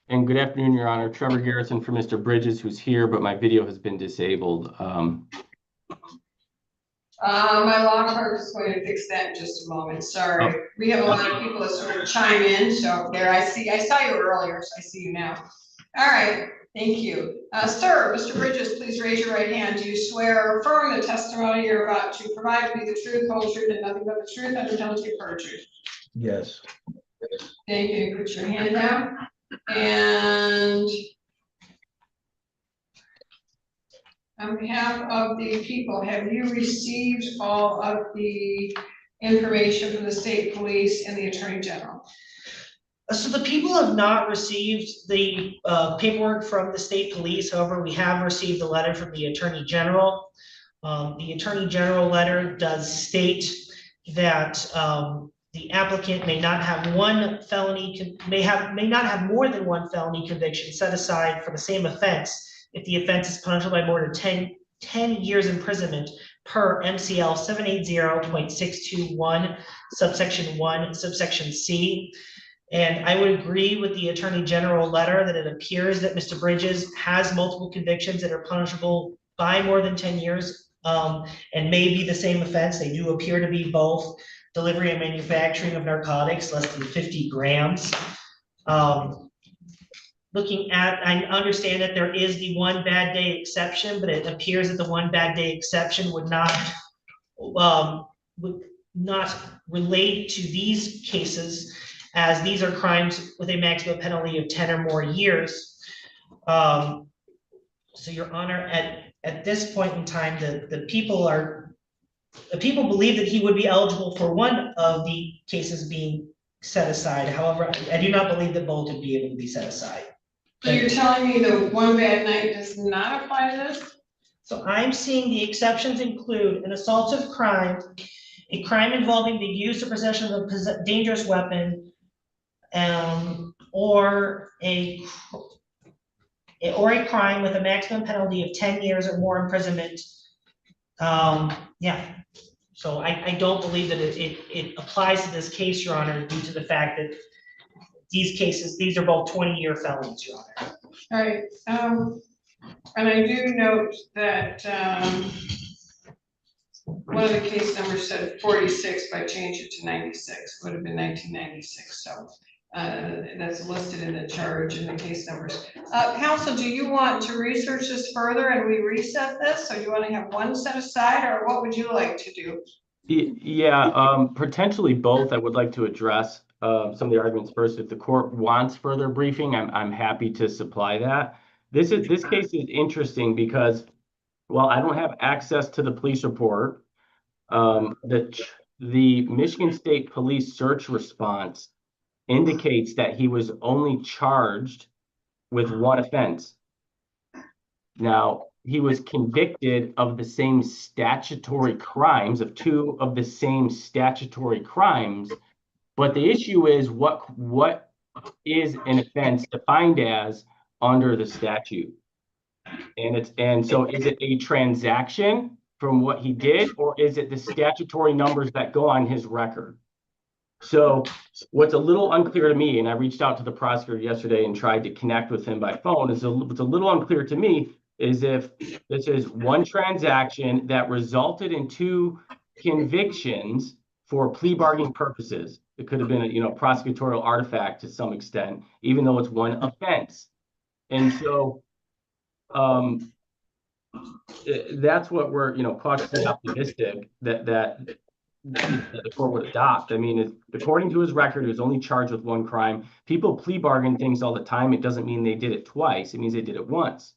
And good afternoon, Your Honor. Trevor Garrison for Mr. Bridges, who's here, but my video has been disabled. My law clerk is going to fix that in just a moment. Sorry. Oh. We have a lot of people that sort of chime in, so there I saw you earlier, so I see you now. All right, thank you. Sir, Mr. Bridges, please raise your right hand. Do you swear or affirm the testimony you're about to provide to be the truth, whole truth, and nothing but the truth under penalty of perjury? Yes. Thank you. Put your hand down. And on behalf of the people, have you received all of the information from the state police and the attorney general? So the people have not received the paperwork from the state police. However, we have received a letter from the attorney general. The attorney general letter does state that the applicant may not have one felony, may not have more than one felony conviction set aside for the same offense if the offense is punishable by more than 10 years imprisonment per MCL 780.621 subsection 1 subsection C. And I would agree with the attorney general letter that it appears that Mr. Bridges has multiple convictions that are punishable by more than 10 years and may be the same offense. They do appear to be both delivery and manufacturing of narcotics, less than 50 grams. Looking at, I understand that there is the one bad day exception, but it appears that the one bad day exception would not relate to these cases, as these are crimes with a maximum penalty of 10 or more years. So Your Honor, at this point in time, the people believe that he would be eligible for one of the cases being set aside. However, I do not believe that both would be able to be set aside. So you're telling me the one bad night does not apply to this? So I'm seeing the exceptions include an assaultive crime, a crime involving the use or possession of a dangerous weapon, or a crime with a maximum penalty of 10 years or more imprisonment. Yeah, so I don't believe that it applies to this case, Your Honor, due to the fact that these are both 20-year felonies, Your Honor. All right, and I do note that one of the case numbers said 46, but I changed it to 96, would have been 1996, so that's listed in the charge in the case numbers. Counsel, do you want to research this further and we reset this? So you want to have one set aside, or what would you like to do? Yeah, potentially both. I would like to address some of the arguments first. If the court wants further briefing, I'm happy to supply that. This case is interesting because, well, I don't have access to the police report. The Michigan State Police search response indicates that he was only charged with one offense. Now, he was convicted of the same statutory crimes, of two of the same statutory crimes, But the issue is what is an offense defined as under the statute? And so is it a transaction from what he did, or is it the statutory numbers that go on his record? So what's a little unclear to me, and I reached out to the prosecutor yesterday and tried to connect with him by phone, what's a little unclear to me is if this is one transaction that resulted in 2 convictions for plea bargaining purposes. It could have been a, prosecutorial artifact to some extent, even though it's one offense. And so that's what we're, cautiously optimistic that the court would adopt. I mean, according to his record, he was only charged with 1 crime. People plea bargain things all the time. It doesn't mean they did it twice. It means they did it once.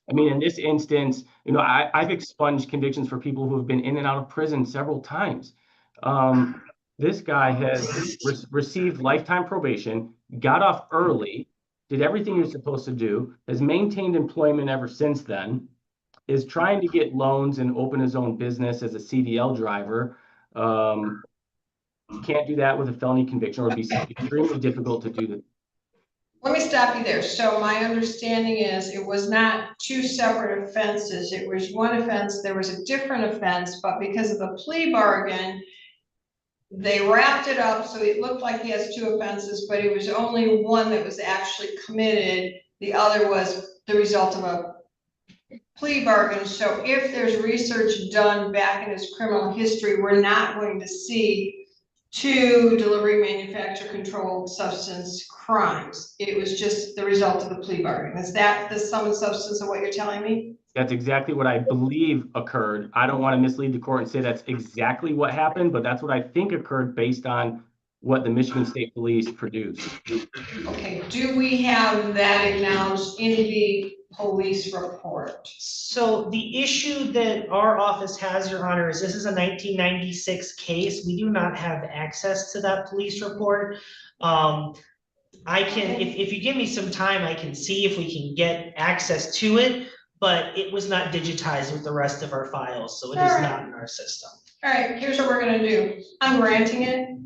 I mean, in this instance, I've expunged convictions for people who have been in and out of prison several times. This guy has received lifetime probation, got off early, did everything he was supposed to do, has maintained employment ever since then, is trying to get loans and open his own business as a CDL driver. You can't do that with a felony conviction, or it'd be extremely difficult to do that. Let me stop you there. So my understanding is it was not 2 separate offenses. It was 1 offense. There was a different offense, but because of the plea bargain, they wrapped it up. So it looked like he has 2 offenses, but it was only 1 that was actually committed. The other was the result of a plea bargain. So if there's research done back in his criminal history, we're not going to see 2 delivery, manufacture, controlled substance crimes. It was just the result of the plea bargain. Is that the sum and substance of what you're telling me? That's exactly what I believe occurred. I don't want to mislead the court and say that's exactly what happened, but that's what I think occurred based on what the Michigan State Police produced. Okay, do we have that acknowledged in the police report? So the issue that our office has, Your Honor, is this is a 1996 case. We do not have access to that police report. I can, if you give me some time, I can see if we can get access to it, but it was not digitized with the rest of our files, so it is not in our system. All right, here's what we're gonna do. I'm granting it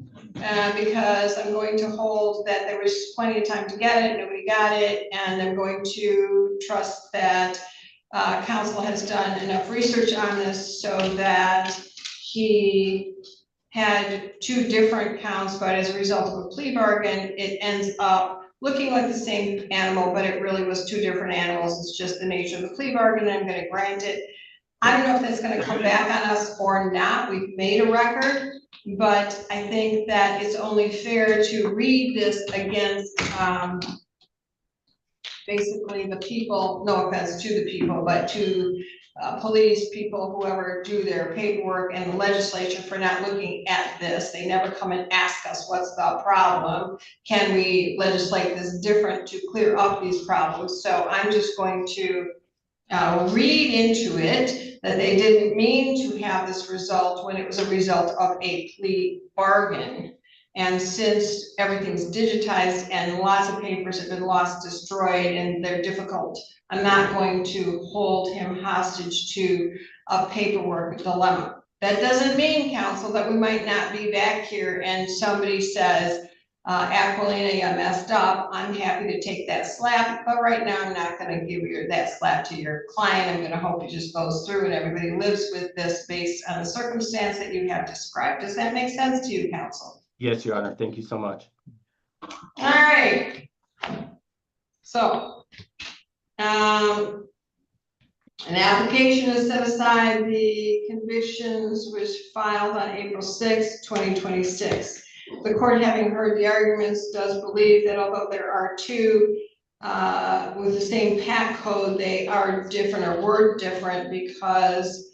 because I'm going to hold that there was plenty of time to get it, nobody got it, and I'm going to trust that counsel has done enough research on this so that he had 2 different counts, but as a result of a plea bargain, it ends up looking like the same animal, but it really was 2 different animals. It's just the nature of the plea bargain, and I'm gonna grant it. I don't know if that's gonna come back on us or not. We've made a record, but I think that it's only fair to read this against basically the people, no offense to the people, but to police, people, whoever do their paperwork, and the legislature for not looking at this. They never come and ask us, what's the problem? Can we legislate this different to clear up these problems? So I'm just going to read into it that they didn't mean to have this result when it was a result of a plea bargain. And since everything's digitized and lots of papers have been lost, destroyed, and they're difficult, I'm not going to hold him hostage to a paperwork dilemma. That doesn't mean, counsel, that we might not be back here and somebody says, Aquilina, you messed up. I'm happy to take that slap, but right now I'm not gonna give you that slap to your client. I'm gonna hope it just goes through and everybody lives with this based on the circumstance that you have described. Does that make sense to you, counsel? Yes, Your Honor. Thank you so much. All right. So, an application is set aside. The convictions was filed on April 6, 2026. The court, having heard the arguments, does believe that although there are 2 with the same PAC code, they are different or were different because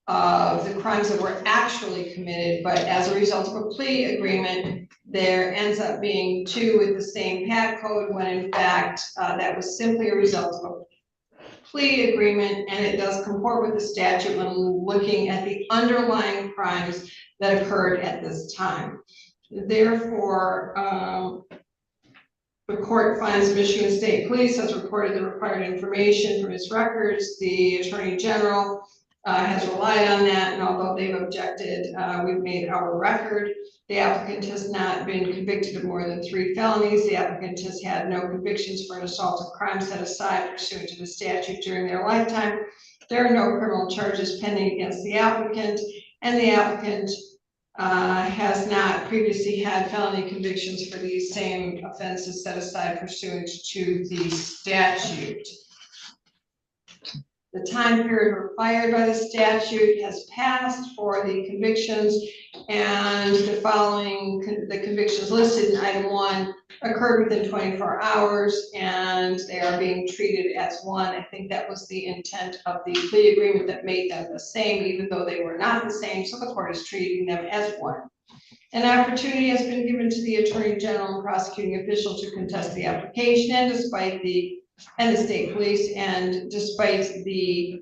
of the crimes that were actually committed, but as a result of a plea agreement, there ends up being 2 with the same PAC code, when in fact, that was simply a result of a plea agreement, and it does comport with the statute when looking at the underlying crimes that occurred at this time. Therefore, the court finds Michigan State Police has reported the required information from its records. The Attorney General has relied on that, and although they've objected, we've made our record. The applicant has not been convicted of more than 3 felonies. The applicant has had no convictions for an assault of crime set aside pursuant to the statute during their lifetime. There are no criminal charges pending against the applicant, and the applicant has not previously had felony convictions for these same offenses set aside pursuant to the statute. The time period required by the statute has passed for the convictions, and the following, the convictions listed in item 1 occurred within 24 hours, and they are being treated as one. I think that was the intent of the plea agreement that made them the same, even though they were not the same, so the court is treating them as one. An opportunity has been given to the Attorney General and prosecuting official to contest the application, and despite the state police, and despite the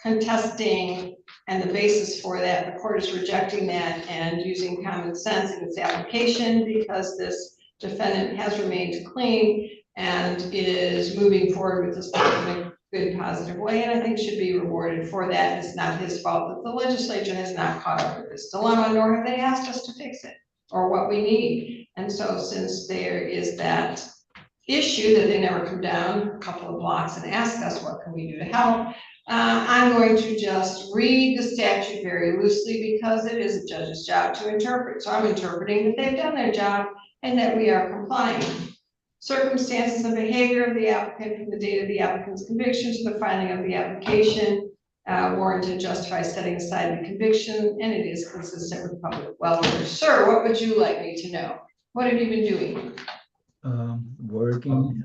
contesting and the basis for that, the court is rejecting that and using common sense in its application, because this defendant has remained clean and is moving forward with this in a good, positive way, and I think should be rewarded for that. It's not his fault that the legislature has not caught up with this dilemma, nor have they asked us to fix it or what we need. And so since there is that issue that they never come down a couple of blocks and ask us what can we do to help, I'm going to just read the statute very loosely, because it is a judge's job to interpret. So I'm interpreting that they've done their job and that we are complying. Circumstances and behavior of the applicant from the date of the applicant's conviction to the filing of the application warrant and justify setting aside the conviction, and it is consistent with public welfare. Sir, what would you like me to know? What have you been doing? Working,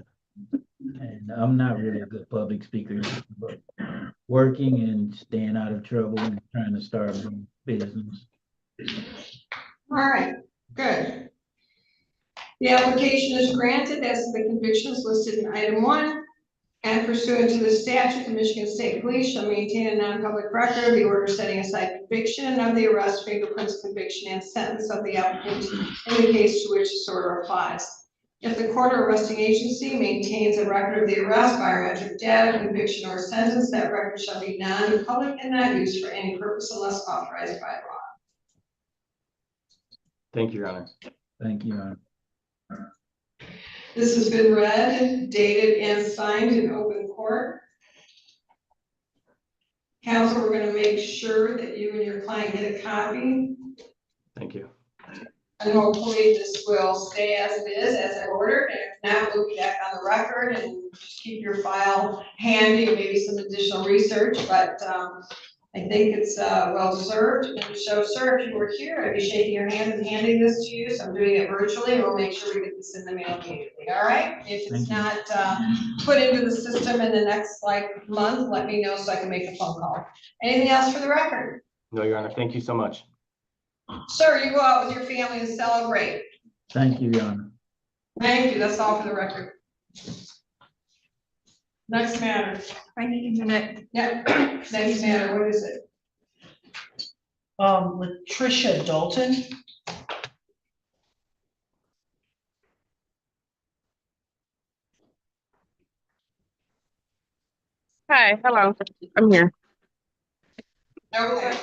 and I'm not really a good public speaker, but working and staying out of trouble and trying to start a business. All right, good. The application is granted as to the convictions listed in item 1, and pursuant to the statute, the Michigan State Police shall maintain a non-public record of the order setting aside conviction and of the arrest, fingerprints, conviction, and sentence of the applicant in the case to which this order applies. If the court or arresting agency maintains a record of the arrest, biometric data, conviction, or sentence, that record shall be non-public and not used for any purpose unless authorized by law. Thank you, Your Honor. Thank you, Your Honor. This has been read, dated, and signed in open court. Counsel, we're going to make sure that you and your client get a copy. Thank you. And hopefully this will stay as it is, as I ordered. And if not, we'll be back on the record and just keep your file handy, maybe some additional research. But I think it's well deserved. And so, sir, if you were here, I'd be shaking your hand and handing this to you. So I'm doing it virtually. We'll make sure we get this in the mail immediately. All right. If it's not put into the system in the next month, let me know so I can make a phone call. Anything else for the record? No, Your Honor. Thank you so much. Sir, you go out with your family and celebrate. Thank you, Your Honor. Thank you. That's all for the record. Next matter. I need internet. Yeah, next matter. What is it? Latricia Dalton. Hi, hello, I'm here. Okay.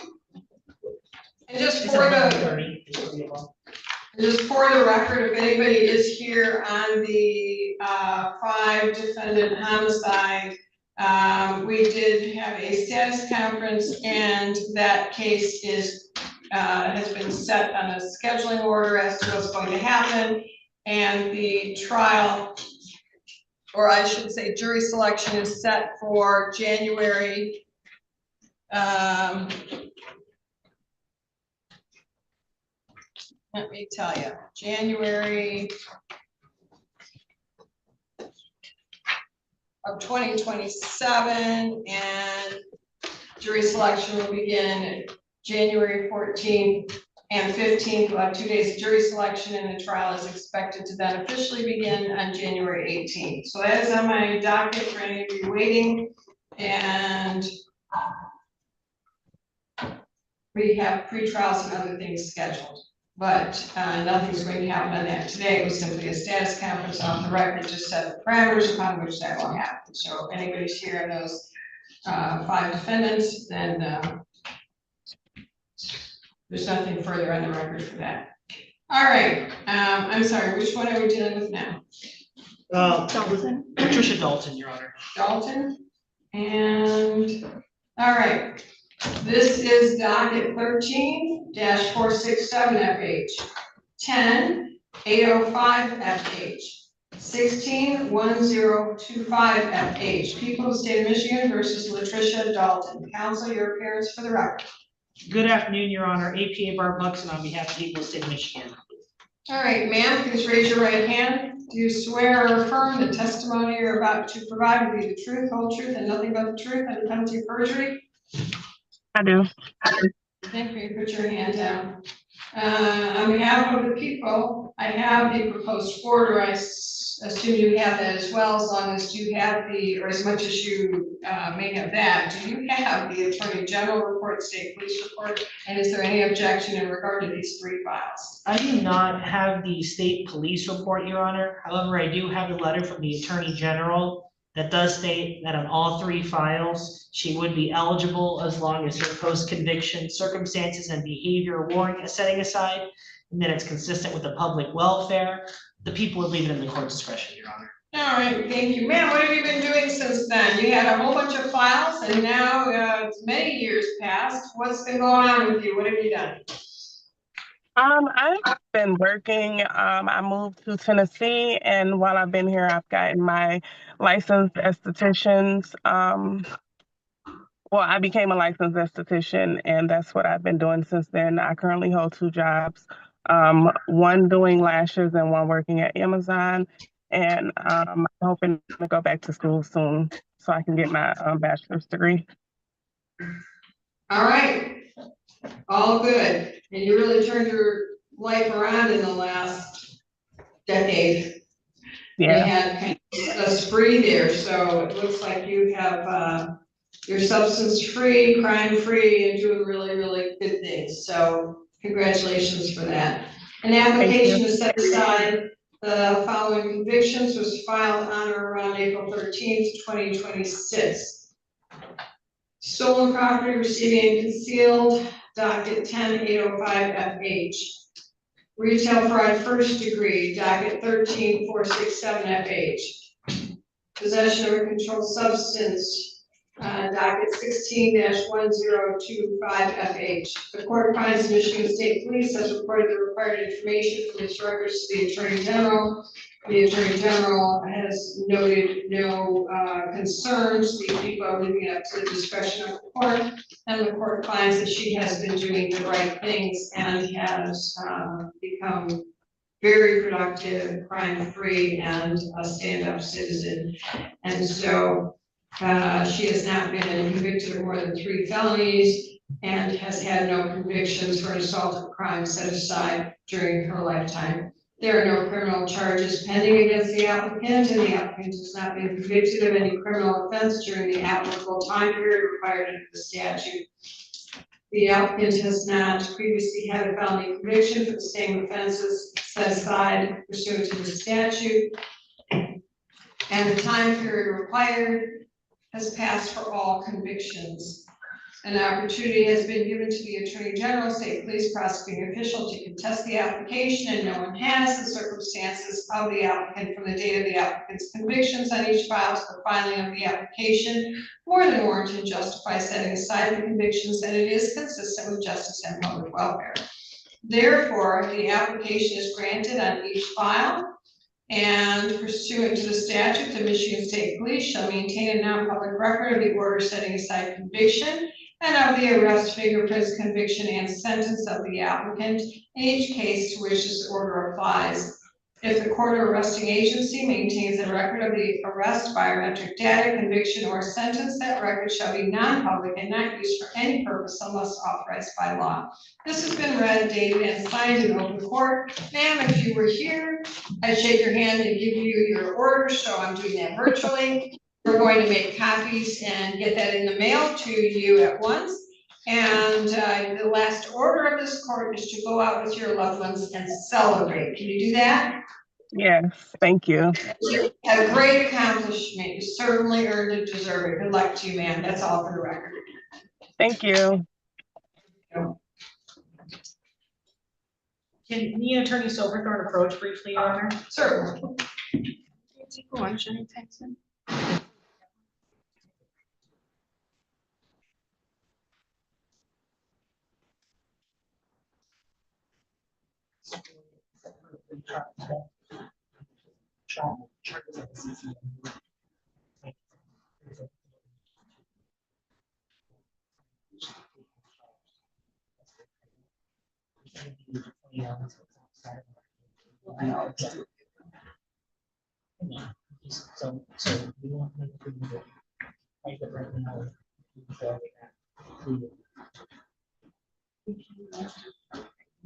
And just Is for it the, attorney? record, if anybody is here on the 5 defendant homicide, we did have a status conference, and that case is has been set on a scheduling order as to what's going to happen, and the trial, or I should say jury selection, is set for January let me tell you, January of 2027, and jury selection will begin January 14th and 15th. We'll have 2 days of jury selection, and the trial is expected to then officially begin on January 18th. So that is on my docket for any of you waiting, and we have pre-trials and other things scheduled. But nothing's going to happen on that today. It was simply a status conference off the record, just set the parameters upon which that will happen. So if anybody's here on those 5 defendants, then, there's nothing further on the record for that. All right, I'm sorry, which one are we dealing with now? Dalton. Patricia Dalton, Your Honor. Dalton? And, all right, this is docket 13-467 FH, 10-805 FH, 16-1025 FH, People of the State of Michigan versus Latricia Dalton. Counsel, your appearance for the record. Good afternoon, Your Honor. APA Barb Buxton on behalf of the people of the state of Michigan. All right, ma'am, please raise your right hand. Do you swear or affirm the testimony you're about to provide will be the truth, whole truth, and nothing but the truth under penalty of perjury? I do. Thank you. Put your hand down. On behalf of the people, I have the proposed order. I assume you have that as well, as long as you have the, or as much as you may have that. Do you have the Attorney General report, state police report? And is there any objection in regard to these 3 files? I do not have the state police report, Your Honor. However, I do have the letter from the Attorney General that does state that on all 3 files, she would be eligible as long as her post-conviction circumstances and behavior warrant a setting aside, and that it's consistent with the public welfare. The people would leave it in the court's discretion, Your Honor. All right, thank you. Ma'am, what have you been doing since then? You had a whole bunch of files and now many years passed. What's been going on with you? What have you done? I've been working. I moved to Tennessee, and while I've been here, I've gotten my licensed estheticians. Well, I became a licensed esthetician, and that's what I've been doing since then. I currently hold 2 jobs, one doing lashes and one working at Amazon. And I'm hoping to go back to school soon so I can get my bachelor's degree. All right. All good. And you really turned your life around in the last decade. Yeah. You had kind of a spree there, so it looks like you have you're substance free, crime free, and doing really, really good things. So congratulations for that. An application to set aside the following convictions was filed on or around April 13th, 2026. Stolen property, receiving and concealed, docket 10-805 FH. Retail fraud first degree, docket 13-467 FH. Possession of a controlled substance, docket 16-1025 FH. The court finds the Michigan State Police has reported the required information from its records to the Attorney General. The Attorney General has noted no concerns. The people are leaving it up to the discretion of the court, and the court finds that she has been doing the right things and has become very productive, crime-free, and a stand-up citizen. And so she has not been convicted of more than 3 felonies and has had no convictions for an assault of crime set aside during her lifetime. There are no criminal charges pending against the applicant, and the applicant has not been convicted of any criminal offense during the applicable time period required under the statute. The applicant has not previously had a felony conviction for the same offenses set aside pursuant to the statute, and the time period required has passed for all convictions. An opportunity has been given to the Attorney General, State Police, prosecuting official to contest the application, and no one has. The circumstances of the applicant from the date of the applicant's convictions on each file to the filing of the application more than warrant and justify setting aside the convictions, and it is consistent with justice and public welfare. Therefore, the application is granted on each file. And pursuant to the statute, the Michigan State Police shall maintain a non-public record of the order setting aside conviction and of the arrest, fingerprints, conviction, and sentence of the applicant in each case to which this order applies. If the court or arresting agency maintains a record of the arrest, biometric data, conviction, or sentence, that record shall be non-public and not used for any purpose unless authorized by law. This has been read, dated, and signed in open court. Ma'am, if you were here, I'd shake your hand and give you your order, so I'm doing that virtually. We're going to make copies and get that in the mail to you at once. And the last order of this court is to go out with your loved ones and celebrate. Can you do that? Yes, thank you. You had a great accomplishment. You certainly earned it, deserve it. Good luck to you, man. That's all for the record. Thank you. Can me and Attorney Silverthorne approach briefly, Your Honor? Certainly. Lunch anytime soon? So you want me to make it right now?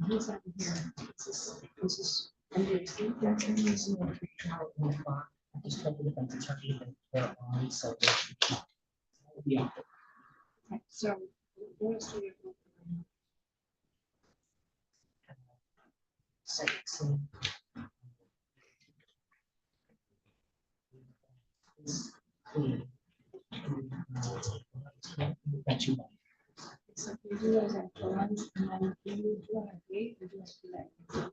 He's not here. This is, and it's, that's the reason why we travel 1 o'clock. I just told the defense attorney that they're on, so. Yeah. So. what else do we have? So we do those after lunch, and then we do have 8, we do have to do that.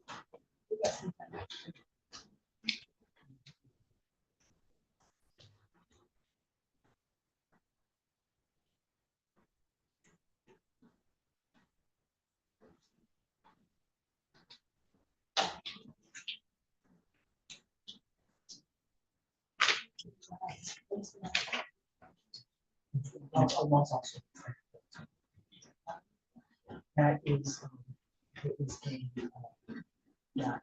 We got some time. That is, it is yeah.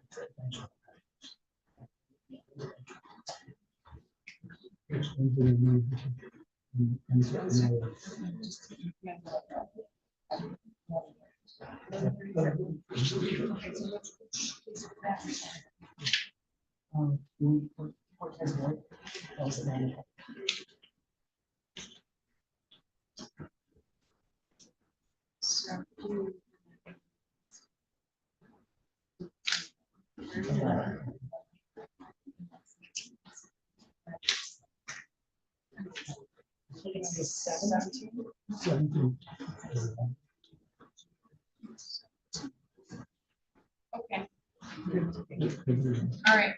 Okay. All right.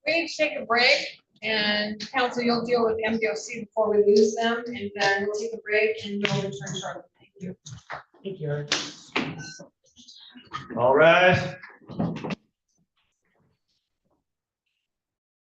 We need to take a break, and council, you'll deal with MDOC before we lose them, and then we'll take a break and we'll return shortly. Thank you. Thank you. All right.